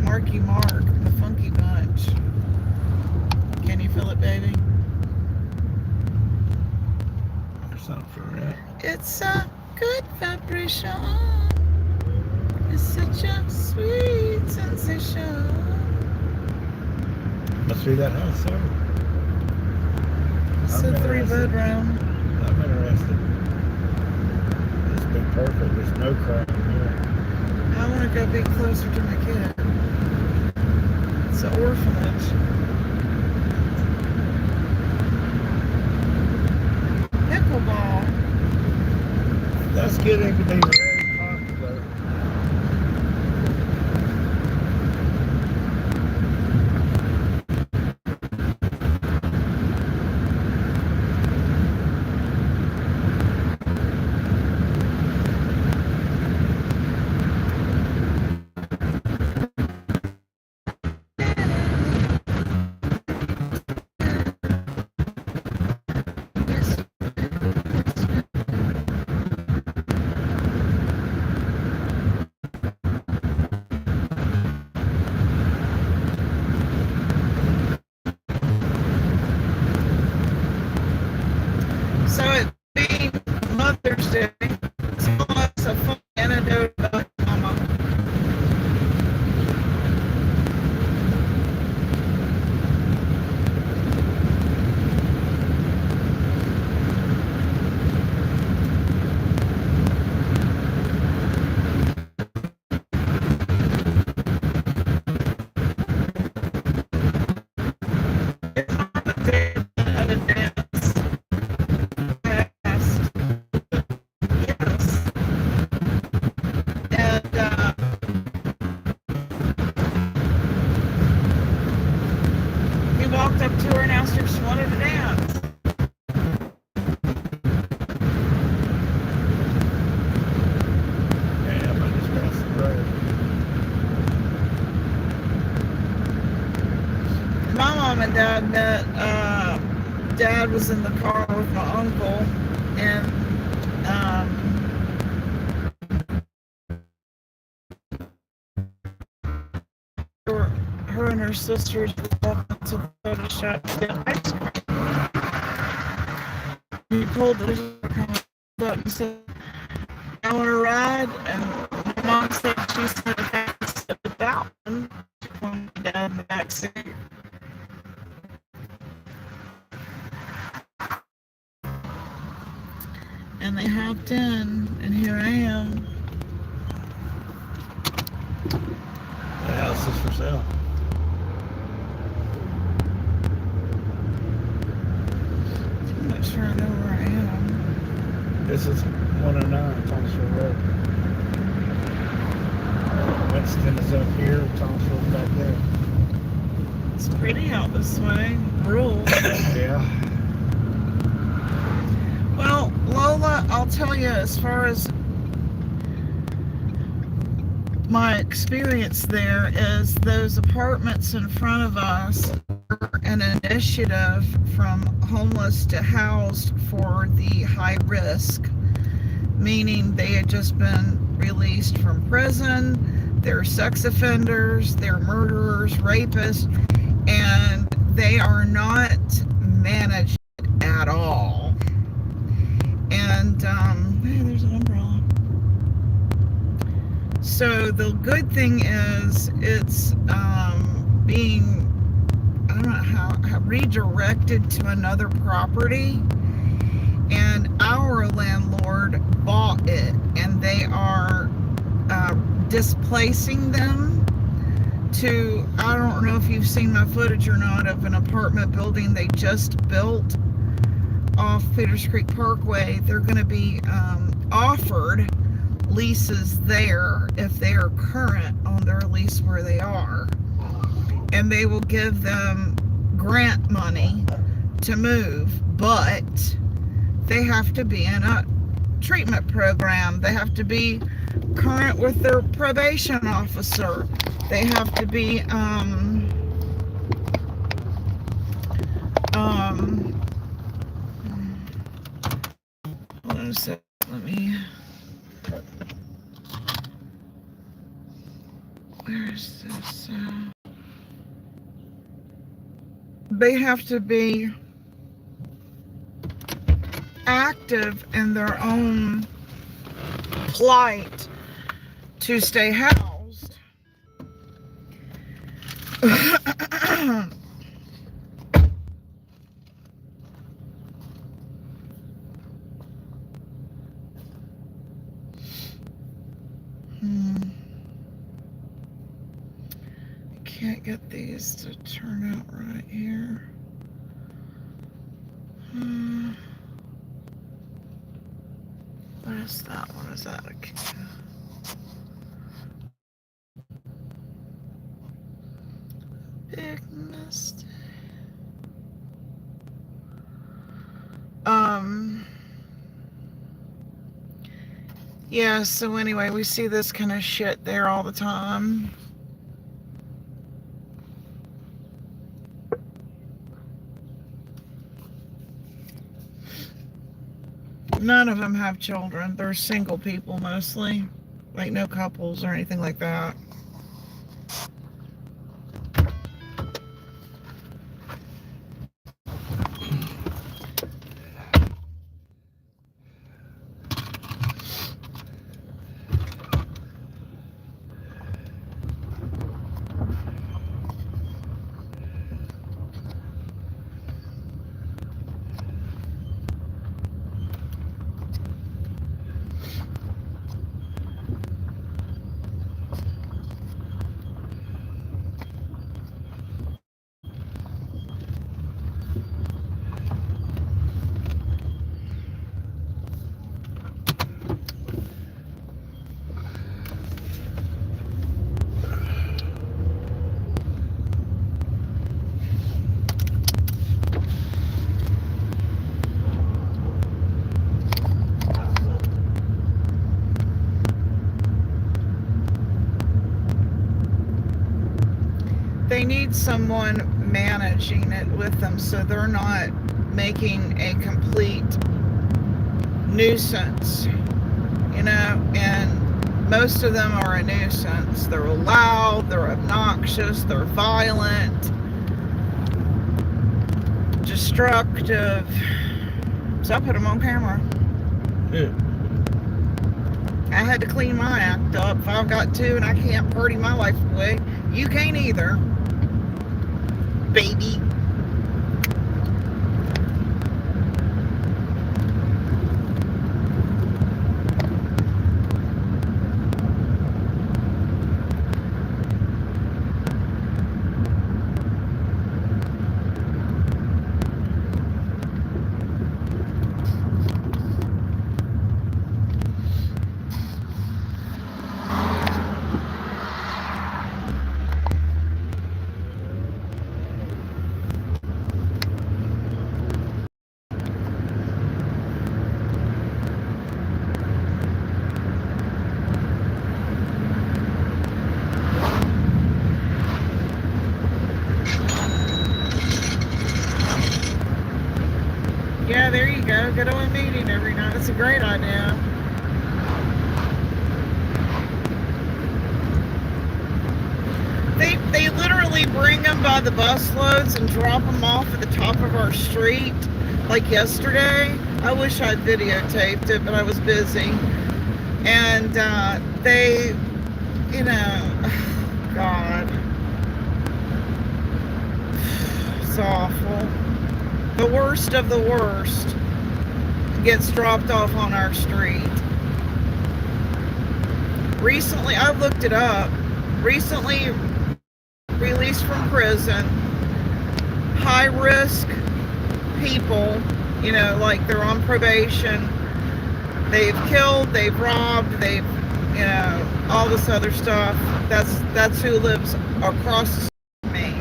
Marky Mark, the Funky Bunch. Can you feel it, baby? Something for that. It's a good vibration. It's such a sweet sensation. Must be that house, sir. It's a 3-bedroom. I'm interested. It's been perfect. There's no crime here. I want to go be closer to my kid. It's an orphanage. Pickleball. That's getting to be very popular. So it being Mother's Day, tell us a fun anecdote about Mama. It's on the day of a dance. Past. Yes. And he walked up to her and asked her if she wanted to dance. Damn, I just passed the road. My mom and dad met. Dad was in the car with my uncle, and her and her sisters walking to the soda shop to get ice cream. He pulled up and said, I want to ride, and my mom said she said if I could sit without one, she wanted me down in the back seat. And they hopped in, and here I am. The house is for sale. I'm not sure I know where I am. This is 109 Thomasville Road. Winston is up here, Thomasville's back there. It's pretty out this way. Rural. Yeah. Well, Lola, I'll tell you, as far as my experience there is, those apartments in front of us are an initiative from homeless to housed for the high risk, meaning they had just been released from prison, they're sex offenders, they're murderers, rapists, and they are not managed at all. And hey, there's an umbrella. So the good thing is it's being, I don't know how redirected to another property, and our landlord bought it, and they are displacing them to, I don't know if you've seen my footage or not, of an apartment building they just built off Peters Creek Parkway. They're going to be offered leases there if they are current on their lease where they are, and they will give them grant money to move, but they have to be in a treatment program. They have to be current with their probation officer. They have to be hold on a sec, let me, where is this? They have to be active in their own plight to stay housed. Can't get these to turn out right here. What is that one? Is that a big mistake? Yeah, so anyway, we see this kind of shit there all the time. None of them have children. They're single people mostly. Like no couples or anything like that. They need someone managing it with them so they're not making a complete nuisance, you know, and most of them are a nuisance. They're loud, they're obnoxious, they're violent, destructive. So I put them on camera. Yeah. I had to clean my act up. If I've got to and I can't party my life away, you can't either, baby. Yeah, there you go. Go to a meeting every night. That's a great idea. They literally bring them by the busloads and drop them off at the top of our street. Like yesterday. I wish I'd videotaped it, but I was busy. And they, you know, God. It's awful. The worst of the worst gets dropped off on our street. Recently, I looked it up. Recently released from prison, high risk people, you know, like they're on probation. They've killed, they've robbed, they've, you know, all this other stuff. That's who lives across the street from me.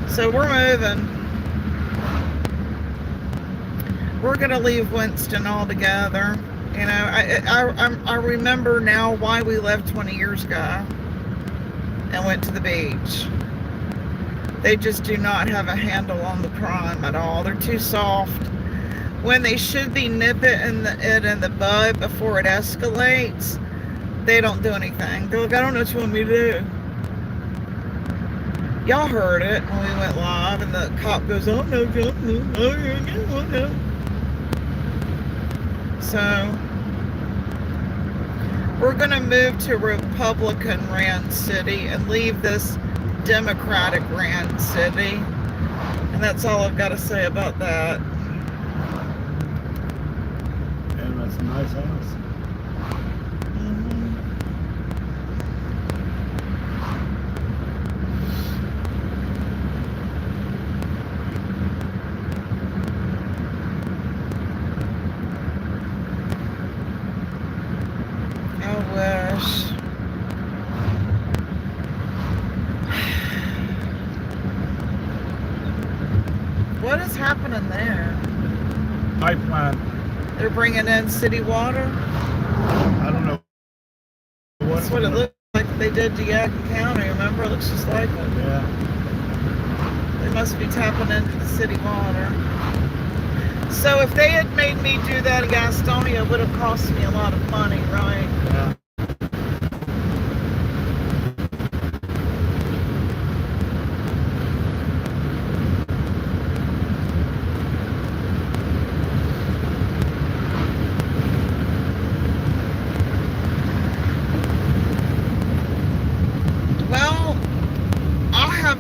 So we're moving. We're gonna leave Winston altogether. You know, I remember now why we left 20 years ago and went to the beach. They just do not have a handle on the crime at all. They're too soft. When they should be nipping it in the bud before it escalates, they don't do anything. They're like, I don't know what you want me to do. Y'all heard it when we went live, and the cop goes, oh no, no. So we're going to move to Republican ran city and leave this Democratic ran city. And that's all I've got to say about that. And that's a nice house. What is happening there? Pipeline. They're bringing in city water? I don't know. That's what it looks like they did to Yadkin County, remember? It looks just like it. Yeah. They must be tapping into the city water. So if they had made me do that in Gastonia, it would have cost me a lot of money, right? Yeah.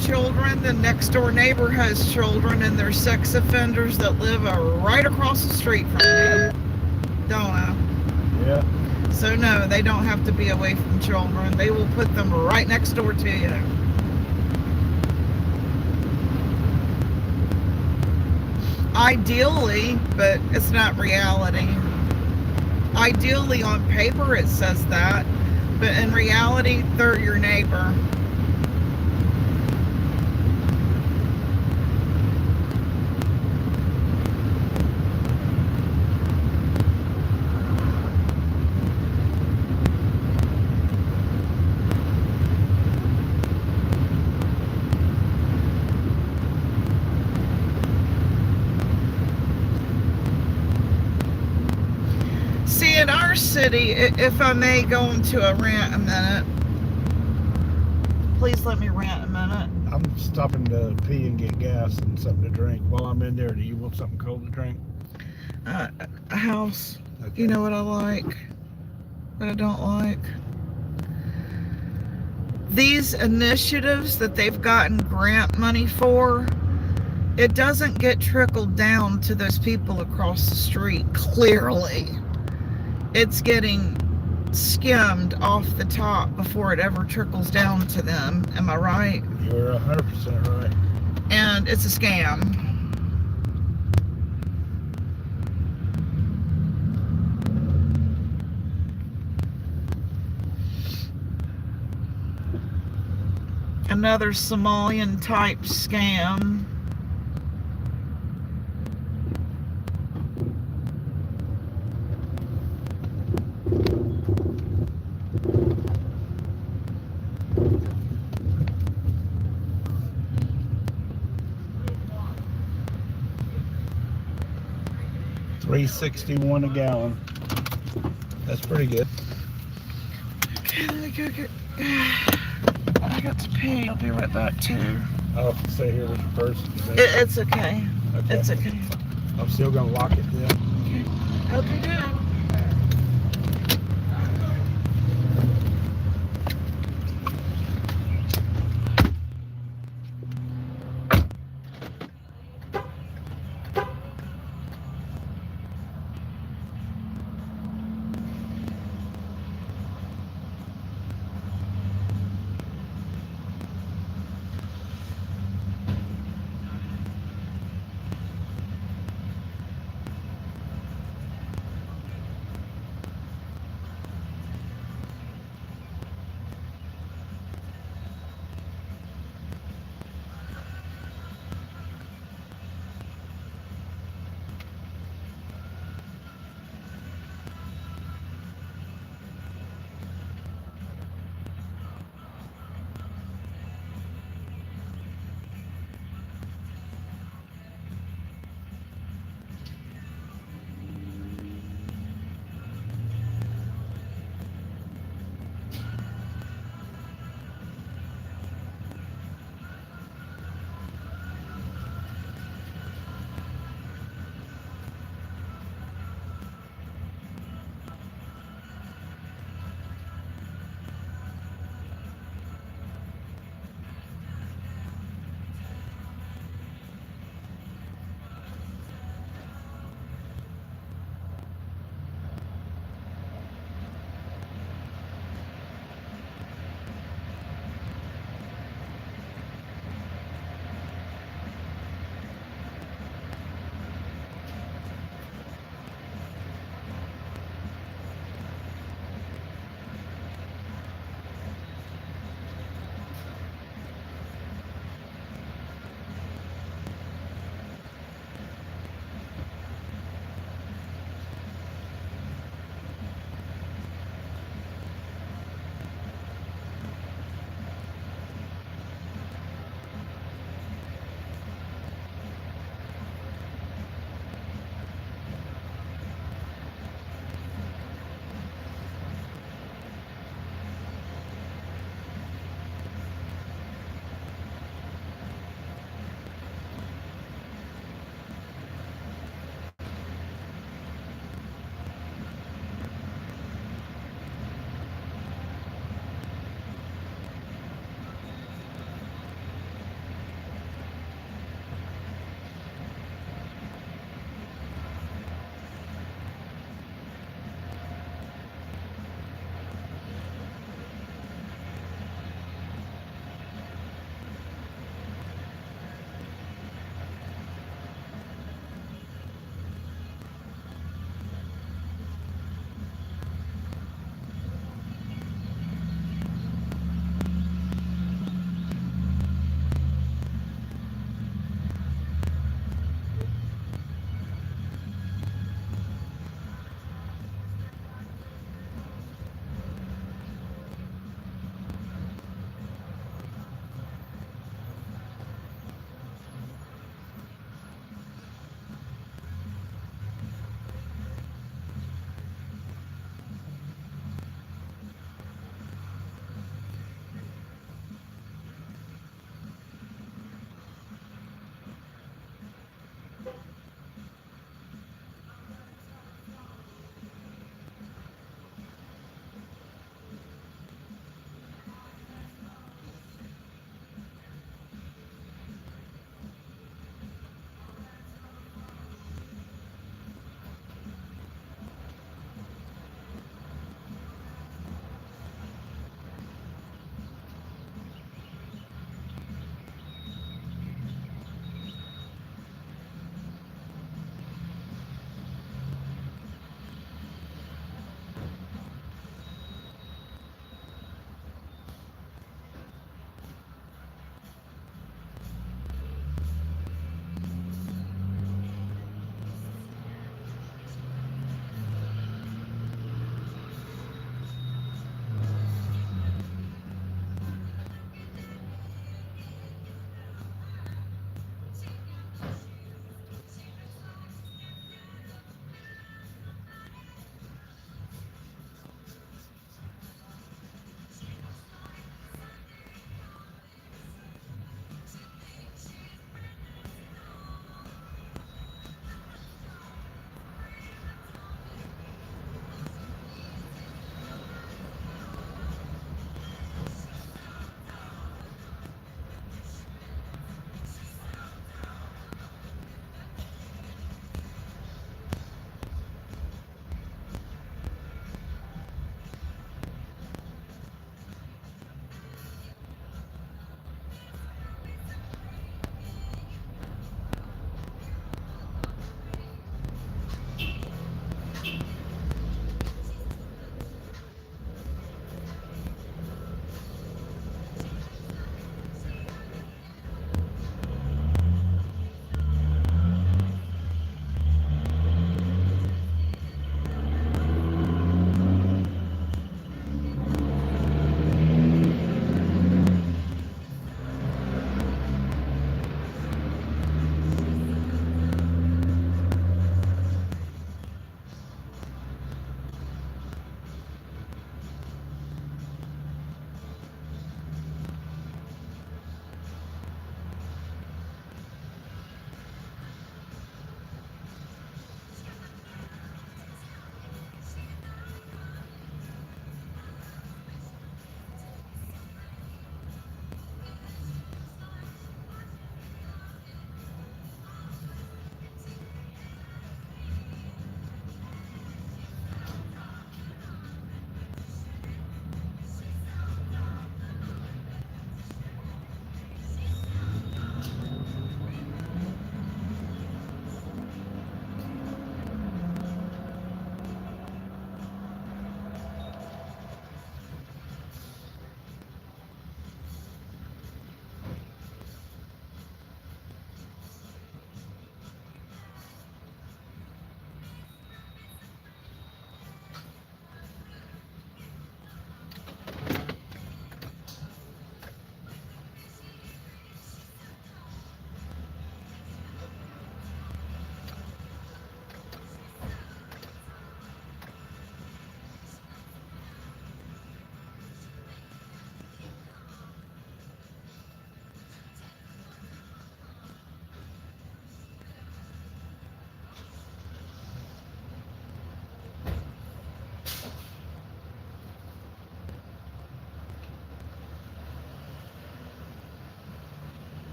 Children, the next door neighbor has children, and they're sex offenders that live right across the street from me. Don't I? Yeah. So no, they don't have to be away from children. They will put them right next door to you. Ideally, but it's not reality. Ideally on paper it says that, but in reality they're your neighbor. City, if I may go into a rant a minute. Please let me rant a minute. I'm stopping to pee and get gas and something to drink. While I'm in there, do you want something cold to drink? A house. Okay. You know what I like, what I don't like. These initiatives that they've gotten grant money for, it doesn't get trickled down to those people across the street, clearly. It's getting skimmed off the top before it ever trickles down to them. Am I right? You're 100% right. And it's a scam. Another Somalian type scam. $3.61 a gallon. That's pretty good. Okay, let me go get. I got to pee. I'll be right back too. I'll stay here with your purse. It's okay. Okay. It's okay. I'm still gonna lock it then. Okay. Hope you do.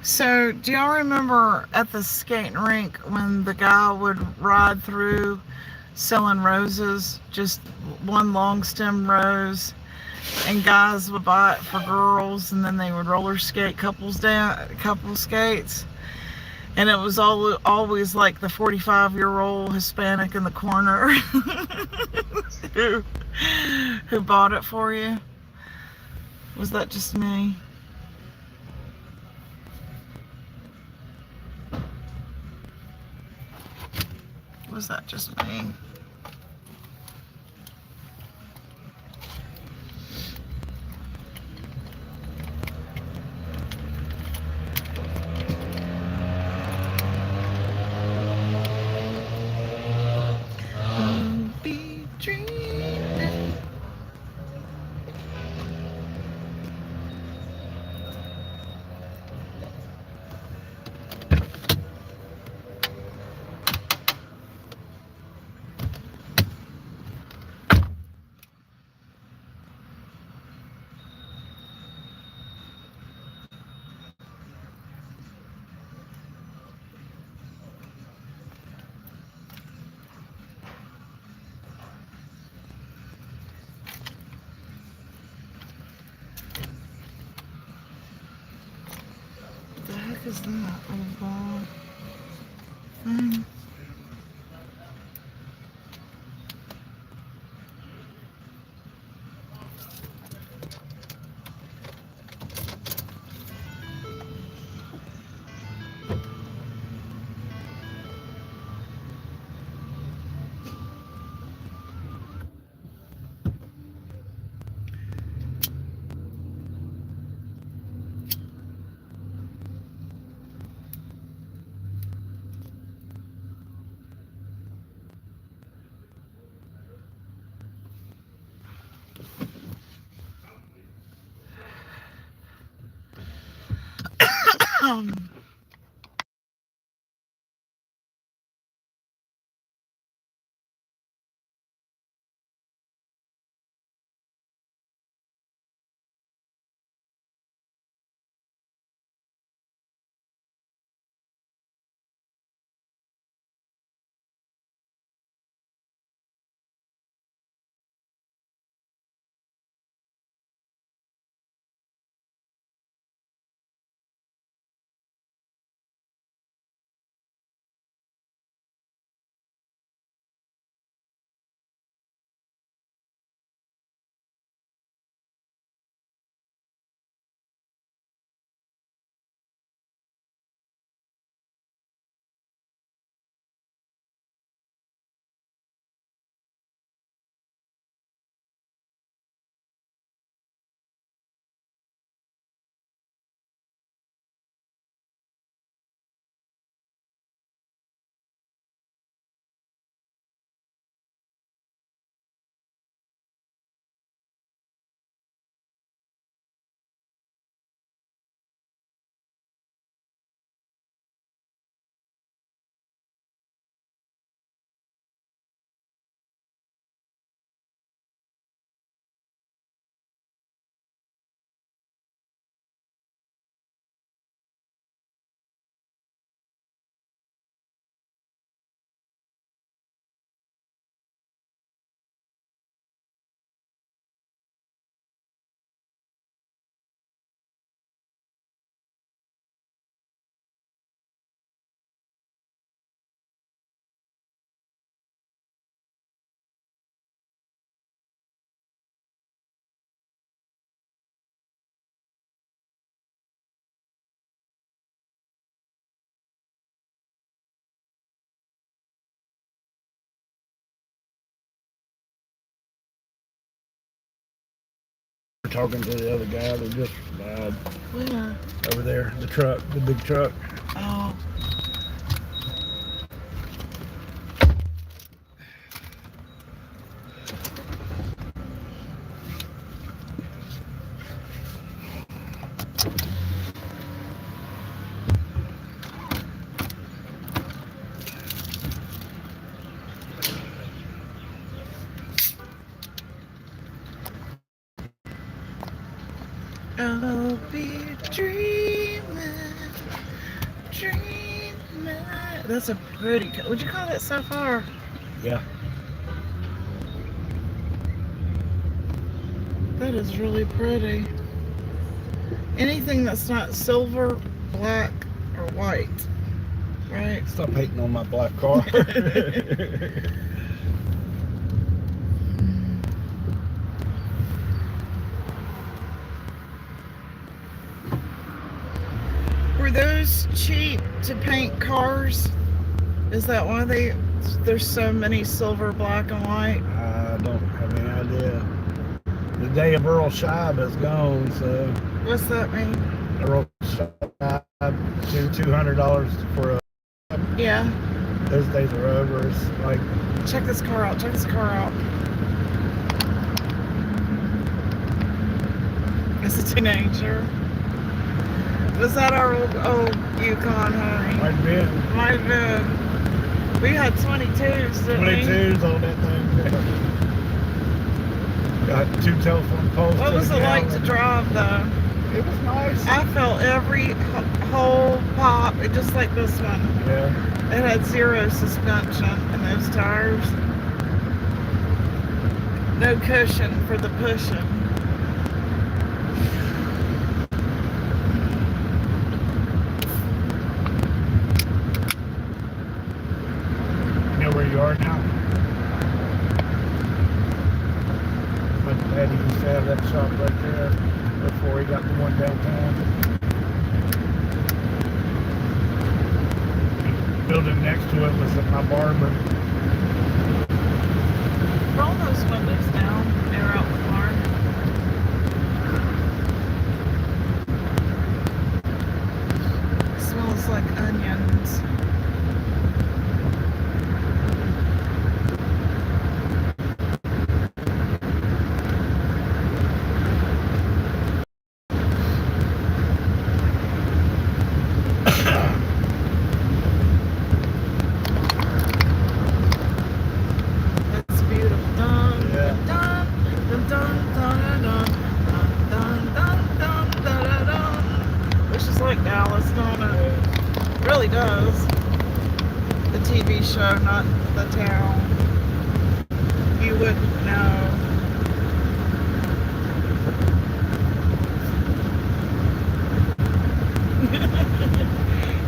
So, do y'all remember at the skating rink when the guy would ride through selling roses, just one long stem rose, and guys would buy it for girls, and then they would roller skate couple skates, and it was always like the 45-year-old Hispanic in the corner who, who bought it for you. Was that just me? Was that just me? I'll be dreaming. What the heck is that little ball thing? Um, Talking to the other guy that just where? over there, the truck, the big truck. Oh. I'll be dreaming. That's a pretty. Would you call that sapphire? Yeah. That is really pretty. Anything that's not silver, black, or white, right? Stop hating on my black car. Were those cheap to paint cars? Is that why there's so many silver, black, and white? I don't have any idea. The day of Earl Scheib is gone, so What's that mean? Earl Scheib, $200 for a. Yeah. Those days are over. It's like, Check this car out. Check this car out. It's a teenager. Was that our old Yukon, honey? might be Might have been. We had 22s, didn't we? 22s on that thing. Got 2 telephone poles. What to was the it like to gallon. drive, though? It was nice. I felt every whole pop, just like this one. Yeah. It had zero suspension in those tires. No cushion for the pushing. You know where you are now? My daddy used to have that shop right there before he got the one downtown. The building next to it was my barber. Roll those windows down. Air out the car. It smells like onions. That's beautiful. Dun, Yeah. dun, dun, dun, dun, dun, dun, dun, dun, dun, dun, dun, dun. Which is like Dallas, don't it? Really does. The TV show, not the town. You wouldn't know.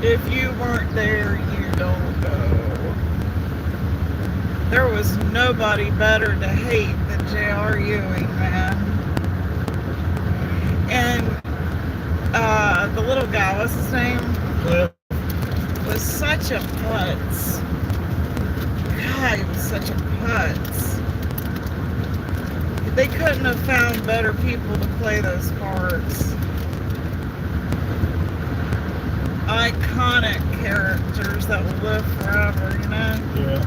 If you weren't there, you don't know. There was nobody better to hate than J.R. Ewing, man. And the little guy, what's his name? Cliff. Was such a putz. God, he was such a putz. They couldn't have found better people to play those parts. Iconic characters that will live forever, you know? Yeah.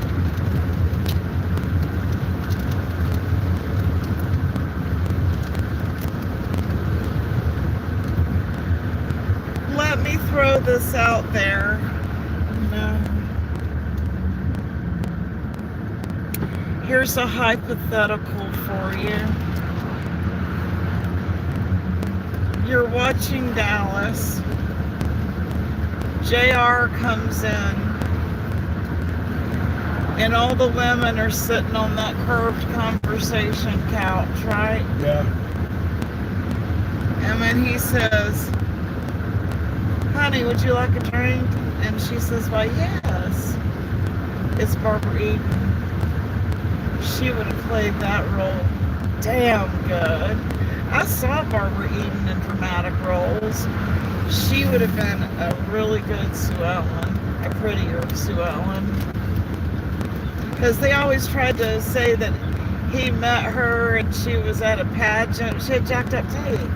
Let me throw this out there. No. Here's a hypothetical for you. You're watching Dallas. JR comes in, and all the women are sitting on that curved conversation couch, right? Yeah. And then he says, "Honey, would you like a drink?" And she says, "Why, yes." It's Barbara Eden. She would have played that role damn good. I saw Barbara Eden in dramatic roles. She would have been a really good Sue Ellen, a prettier Sue Ellen. Because they always tried to say that he met her and she was at a pageant. She had jacked up teeth.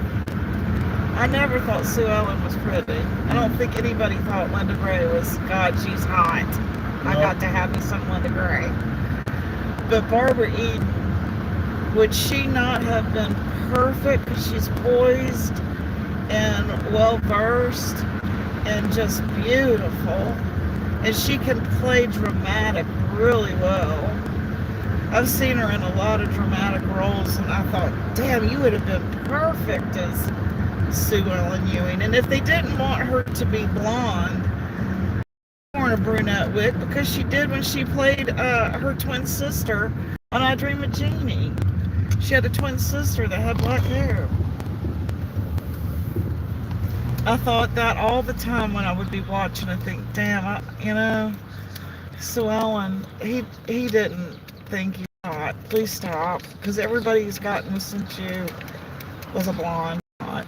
I never thought Sue Ellen was pretty. I don't think anybody thought Linda Gray was, God, she's hot. I got to have me some Linda Gray. But Barbara Eden, would she not have been perfect? Because she's poised and well-versed and just beautiful. And she can play dramatic really well. I've seen her in a lot of dramatic roles, and I thought, damn, you would have been perfect as Sue Ellen Ewing. And if they didn't want her to be blonde, born want a brunette wig because she did when she played her twin sister on I Dream of Jeannie. She had a twin sister that had black hair. I thought that all the time when I would be watching. I think, damn, Sue Ellen, he didn't think you hot. Please stop, because everybody's gotten since you was a blonde. Hot.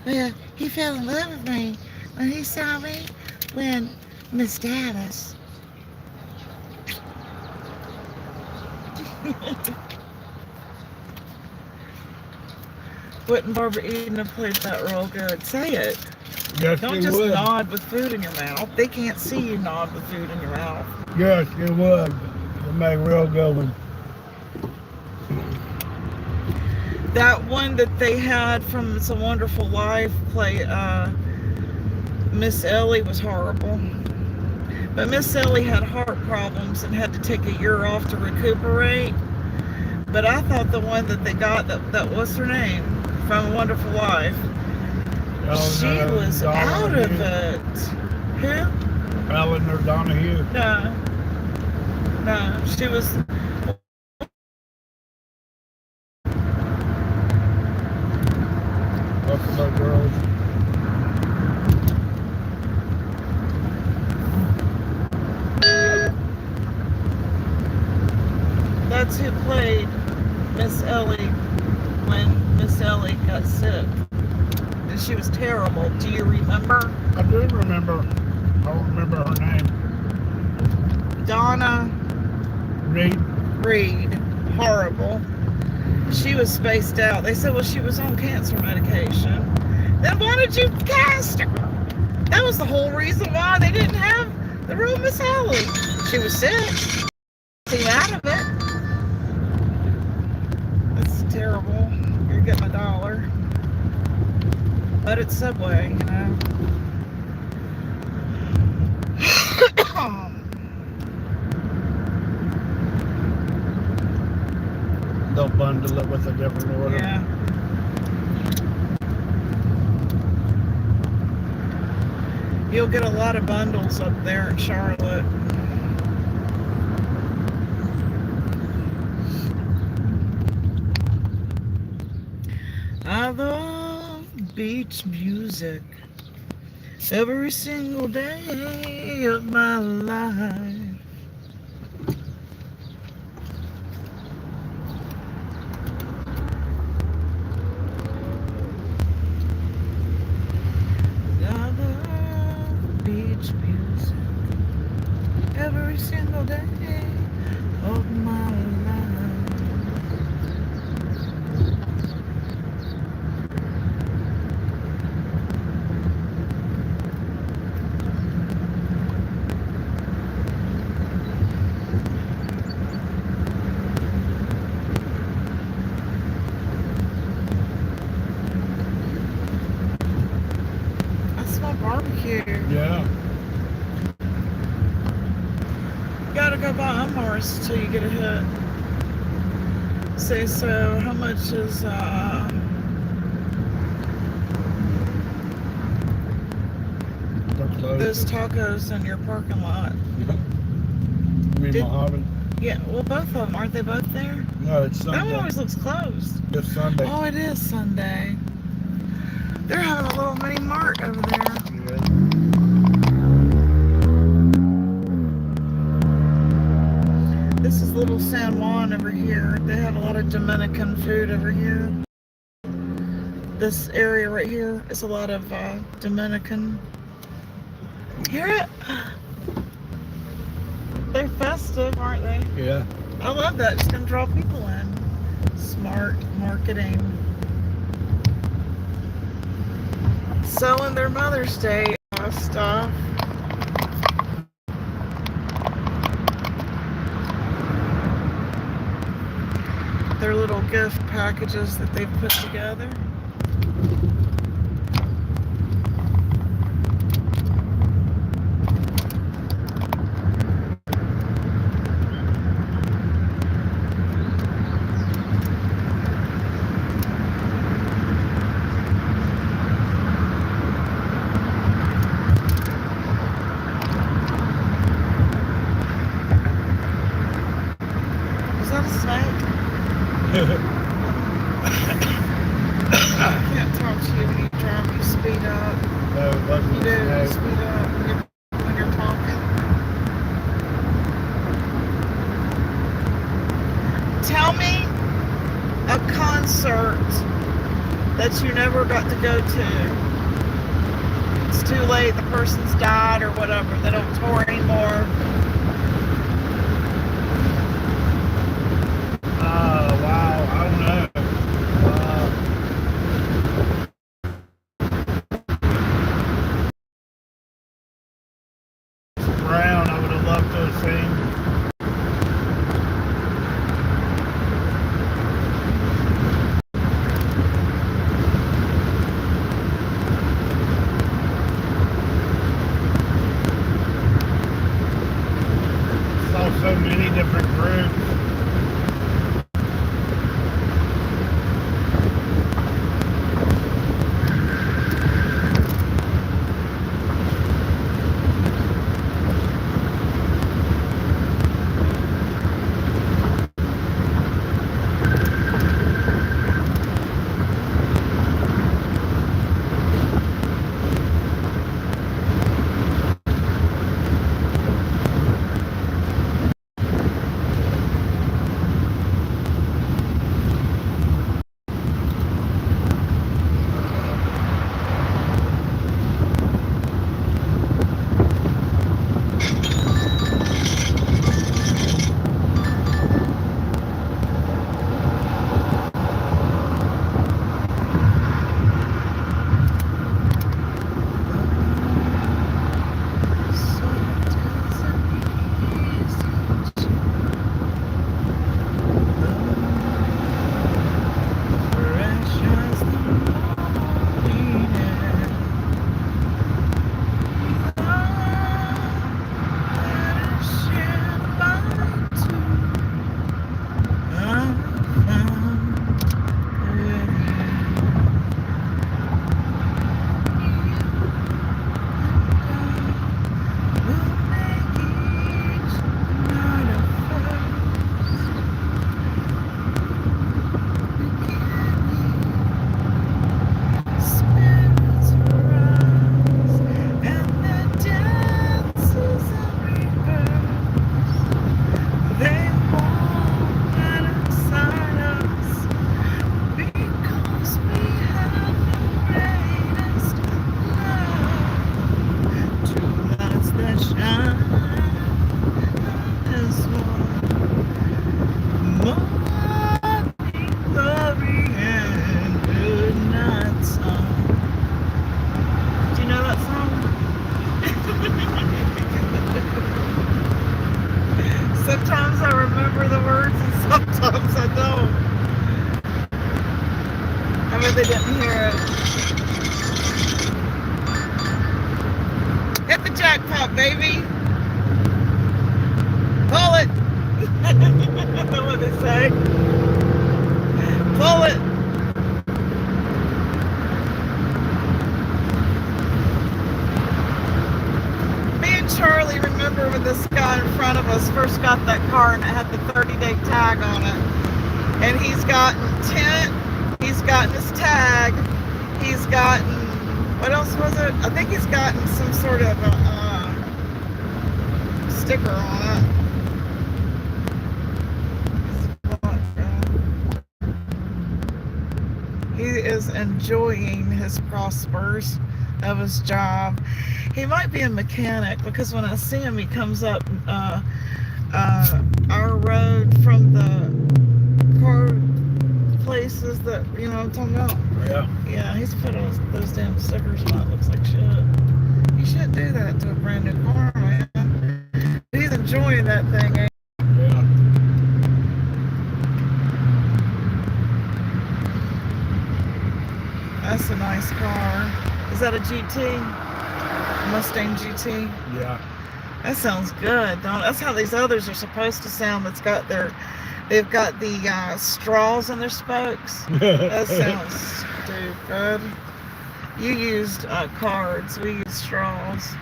Well, he fell in love with me when he saw me when Miss Dallas. Wouldn't Barbara Eden have played that real good? Say it. Yes, Don't you just would. nod with food in your mouth. They can't see you nod with food in your mouth. Yes, you would. You make real good one. That one that they had from It's a Wonderful Life play Miss Ellie was horrible. But Miss Ellie had heart problems and had to take a year off to recuperate. But I thought the one that they got, that was her name, from A Wonderful Life, she was out of it. Who? Eleanor Donahue. No, she was. Buffalo Girls. That's who played Miss Ellie when Miss Ellie got sick. And she was terrible. Do you remember? I do remember. I don't remember her name. Donna Reed. Horrible. She was spaced out. They said, well, she was on cancer medication. Then why did you cast her? That was the whole reason why they didn't have the real Miss Ellie. She was sick. Seem out of it. That's terrible. You're getting $1. But it's Subway, you know. They'll bundle it with a different order. Yeah. You'll get a lot of bundles up there in Charlotte. I love beach music every single day of my life. I love beach music every single day of my life. Barbecue. Yeah. You gotta go buy Umars until you get a hit. Say, so how much is those tacos in your parking lot? You mean Mojave? Yeah, well, both of them. Aren't they both there? No, it's Sunday. That one always looks closed. It's Sunday. Oh, it is Sunday. They're having a little mini mart over there. Yeah. This is Little San Juan over here. They have a lot of Dominican food over here. This area right here is a lot of Dominican. Hear it? They're festive, aren't they? Yeah. I love that. It's gonna draw people in. Smart marketing. Selling their Mother's Day stuff. Their little gift packages that they've put together. No, it wasn't You a do. snake. Speed up when you're talking. Tell me a concert that you never got to go to. It's too late, the person's died or whatever, they don't tour anymore. Wow, I don't know. Brown, I would have loved to have seen. Saw so many different groups. Sometimes I remember the words and sometimes I don't. I bet they didn't hear it. Hit the jackpot, baby. Pull it. That's what they say. Pull it. Charlie, remember when this guy in front of us first got that car and it had the 30-day tag on it, and he's gotten tint, he's gotten his tag, he's gotten, what else was it? I think he's gotten some sort of sticker on it. He is enjoying his prospers of his job. He might be a mechanic because when I see him, he comes up our road from the car places that, you know what I'm talking about? Yeah. Yeah, he's put those damn stickers on it. Looks like shit. You shouldn't do that to a brand new car, man. He's enjoying that thing. Yeah. That's a nice car. Is that a GT? Mustang GT? Yeah. That sounds good. That's how these others are supposed to sound. They've got the straws in their spokes. That sounds stupid. You used cards. We used straws.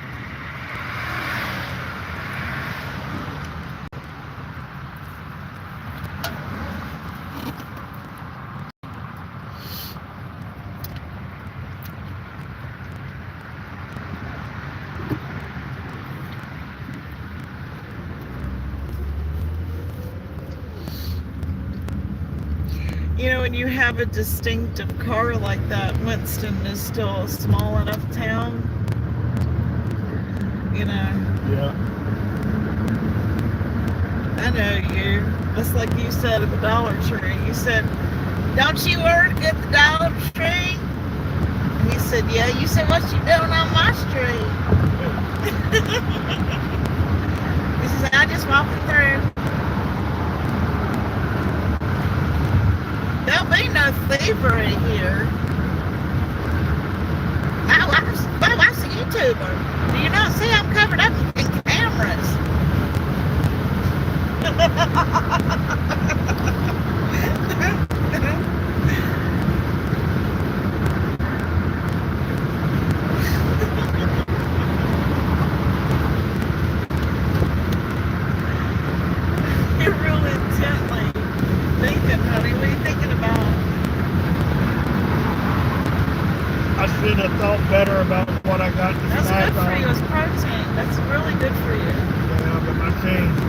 when you have a distinctive car like that, Winston is still a small enough town. You know. Yeah. I know you. Just like you said at the Dollar Tree. You said, "Don't you work at the Dollar Tree?" And he said, "Yeah." You said, "What you doing on my street?" He says, "I just walking through." There'll be no thievery here. My wife's a YouTuber. Do you not see I'm covered up in cameras? You're really intently thinking, honey. What are you thinking about? I should have thought better about what I got to That's snack good for on. you. It's protein. That's really good for you. Yeah, but my change.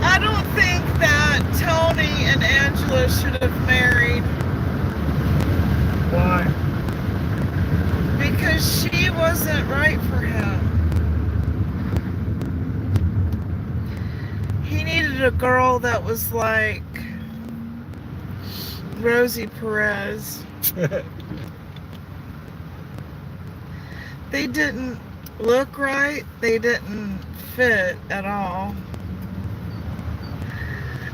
I don't think that Tony and Angela should have married Why? because she wasn't right for him. He needed a girl that was like Rosie Perez. They didn't look right. They didn't fit at all.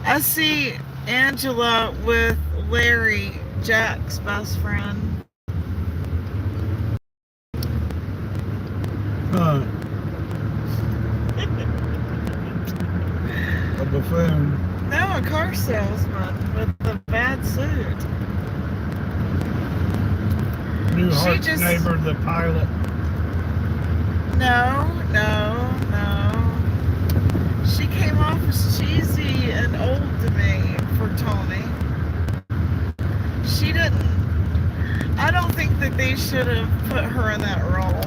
I see Angela with Larry, Jack's best friend. Huh. A buffoon. No, a car salesman with a bad suit. Newhart's just- neighbor, the pilot. No. She came off as cheesy and old to me for Tony. She didn't. I don't think that they should have put her in that role.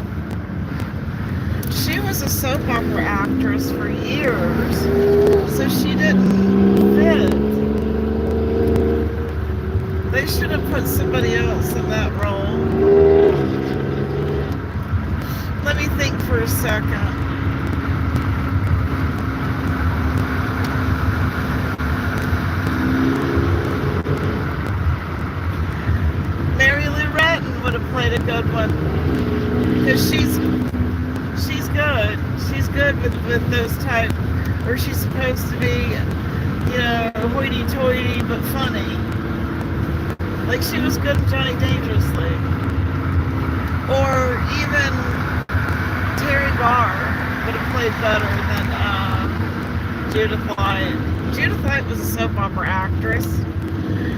She was a soap opera actress for years, so she didn't fit. They should have put somebody else in that role. Let me think for a second. Mary Lou Retton would have played a good one because she's good. She's good with those type, where she's supposed to be, you know, hoity-toity but funny. Like she was good in Johnny Dangerously, or even Terry Barr would have played better than Judith Light. Judith Light was a soap opera actress.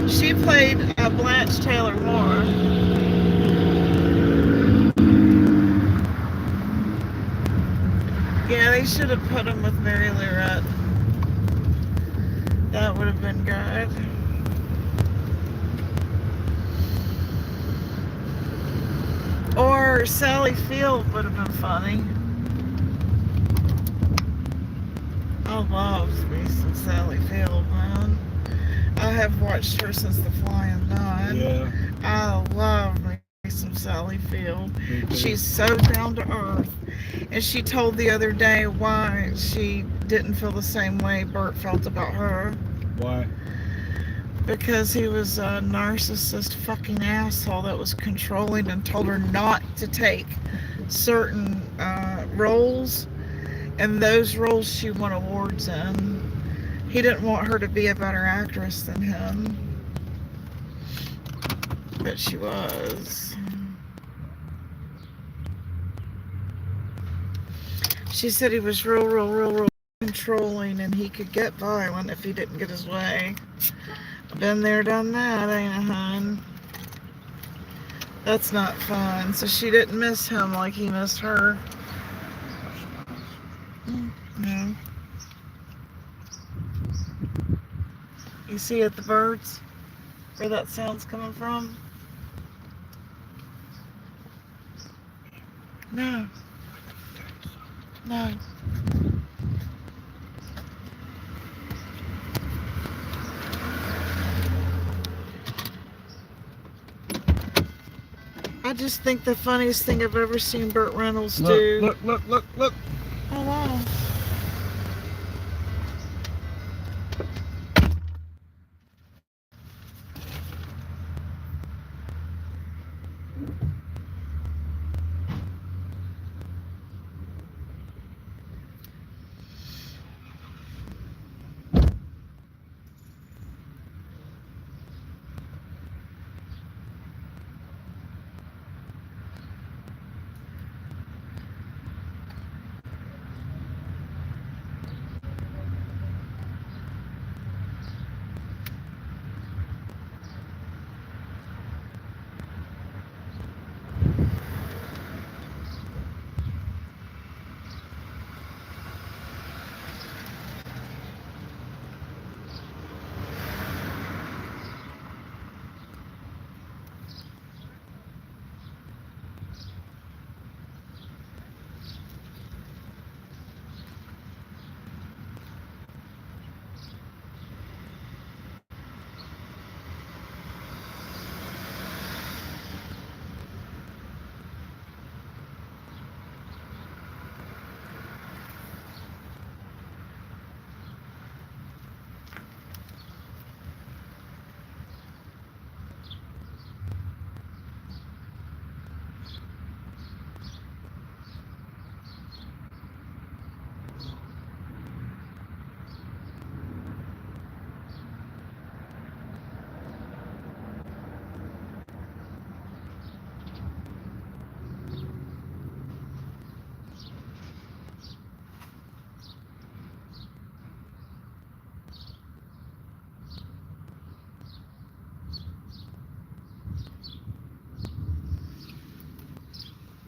She played Blanche Taylor Moore. Yeah, they should have put him with Mary Lou Retton. That would have been good. Or Sally Field would have been funny. I love me some Sally Field, man. I have watched her since The Flying Nun. Yeah. I love me some Sally Field. Me too. She's so down to earth. And she told the other day why she didn't feel the same way Bert felt about her. Why? Because he was a narcissist fucking asshole that was controlling and told her not to take certain roles. And those roles she won awards in. He didn't want her to be a better actress than him. But she was. She said he was real controlling and he could get violent if he didn't get his way. Been there, done that, ain't I, hon? That's not fun. So she didn't miss him like he missed her. No. You see it, the birds? Where that sound's coming from? No. No. I just think the funniest thing I've ever seen Burt Reynolds do. Look. Oh, wow.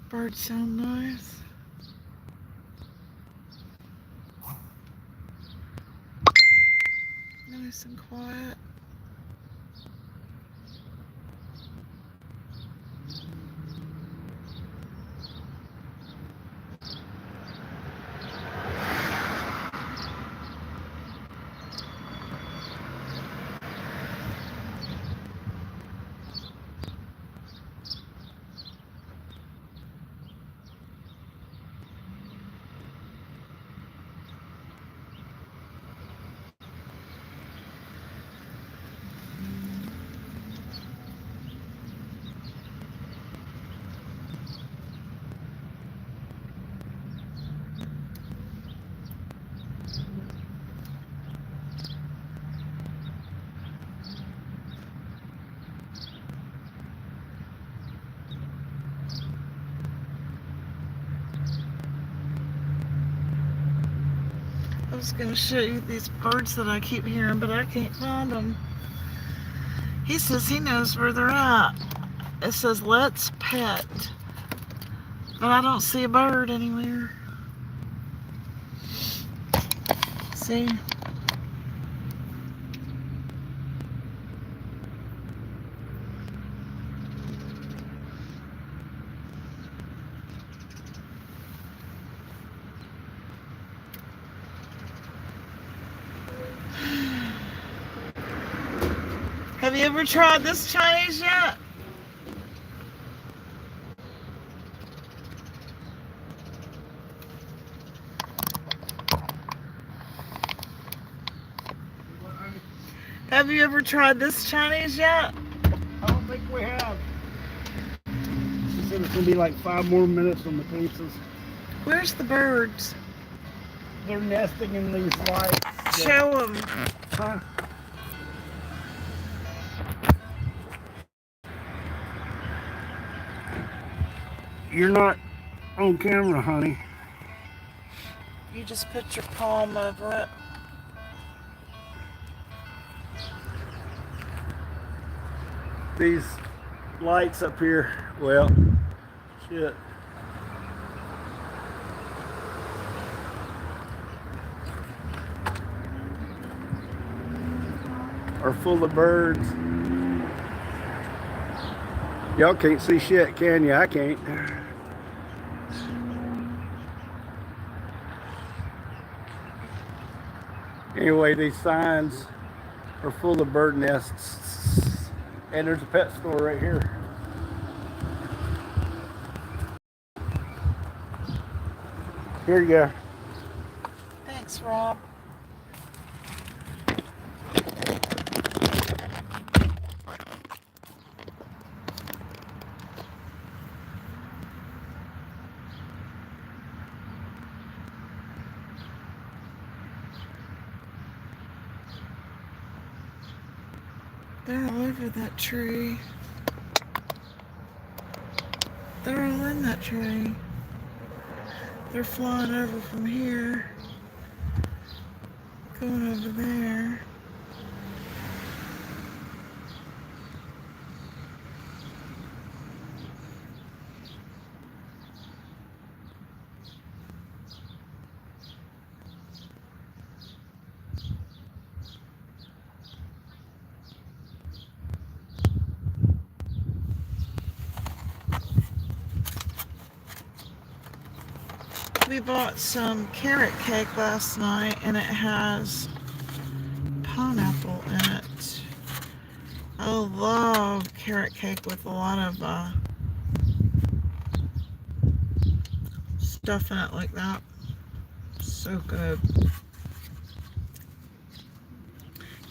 Birds sound nice. Nice and quiet. I was going to show you these birds that I keep hearing, but I can't find them. He says he knows where they're at. It says, let's pet. But I don't see a bird anywhere. See? Have you ever tried this Chinese yet? Have you ever tried this Chinese yet? I don't think we have. She said it's gonna be like 5 more minutes on the pieces. Where's the birds? They're nesting in these lights. Show them. Huh? You're not on camera, honey. You just put your palm over it. These lights up here, well, shit. Are full of birds. Y'all can't see shit, can you? I can't. Anyway, these signs are full of bird nests. And there's a pet store right here. Here you go. Thanks, Rob. They're all over that tree. They're all in that tree. They're flying over from here, going over there. We bought some carrot cake last night and it has pineapple in it. I love carrot cake with a lot of stuff in it like that. So good.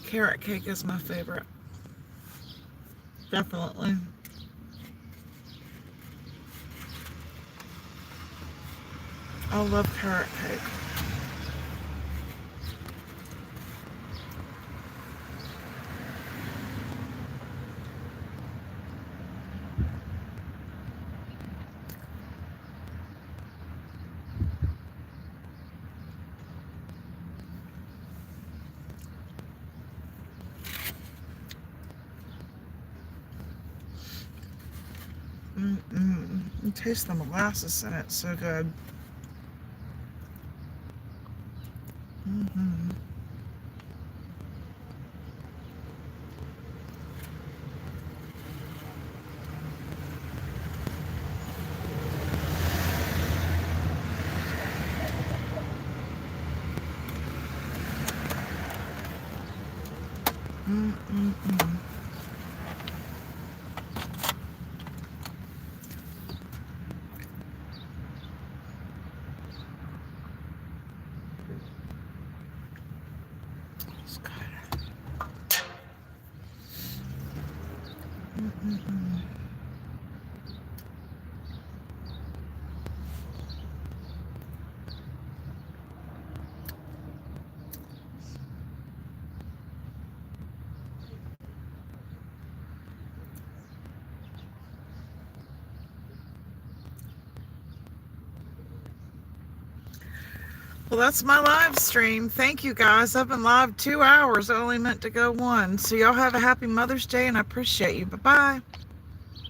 Carrot cake is my favorite. Definitely. I love carrot cake. You taste the molasses in it, so good. It's good. Well, that's my live stream. Thank you, guys. I've been live 2 hours. I only meant to go 1. So y'all have a happy Mother's Day, and I appreciate you. Bye-bye.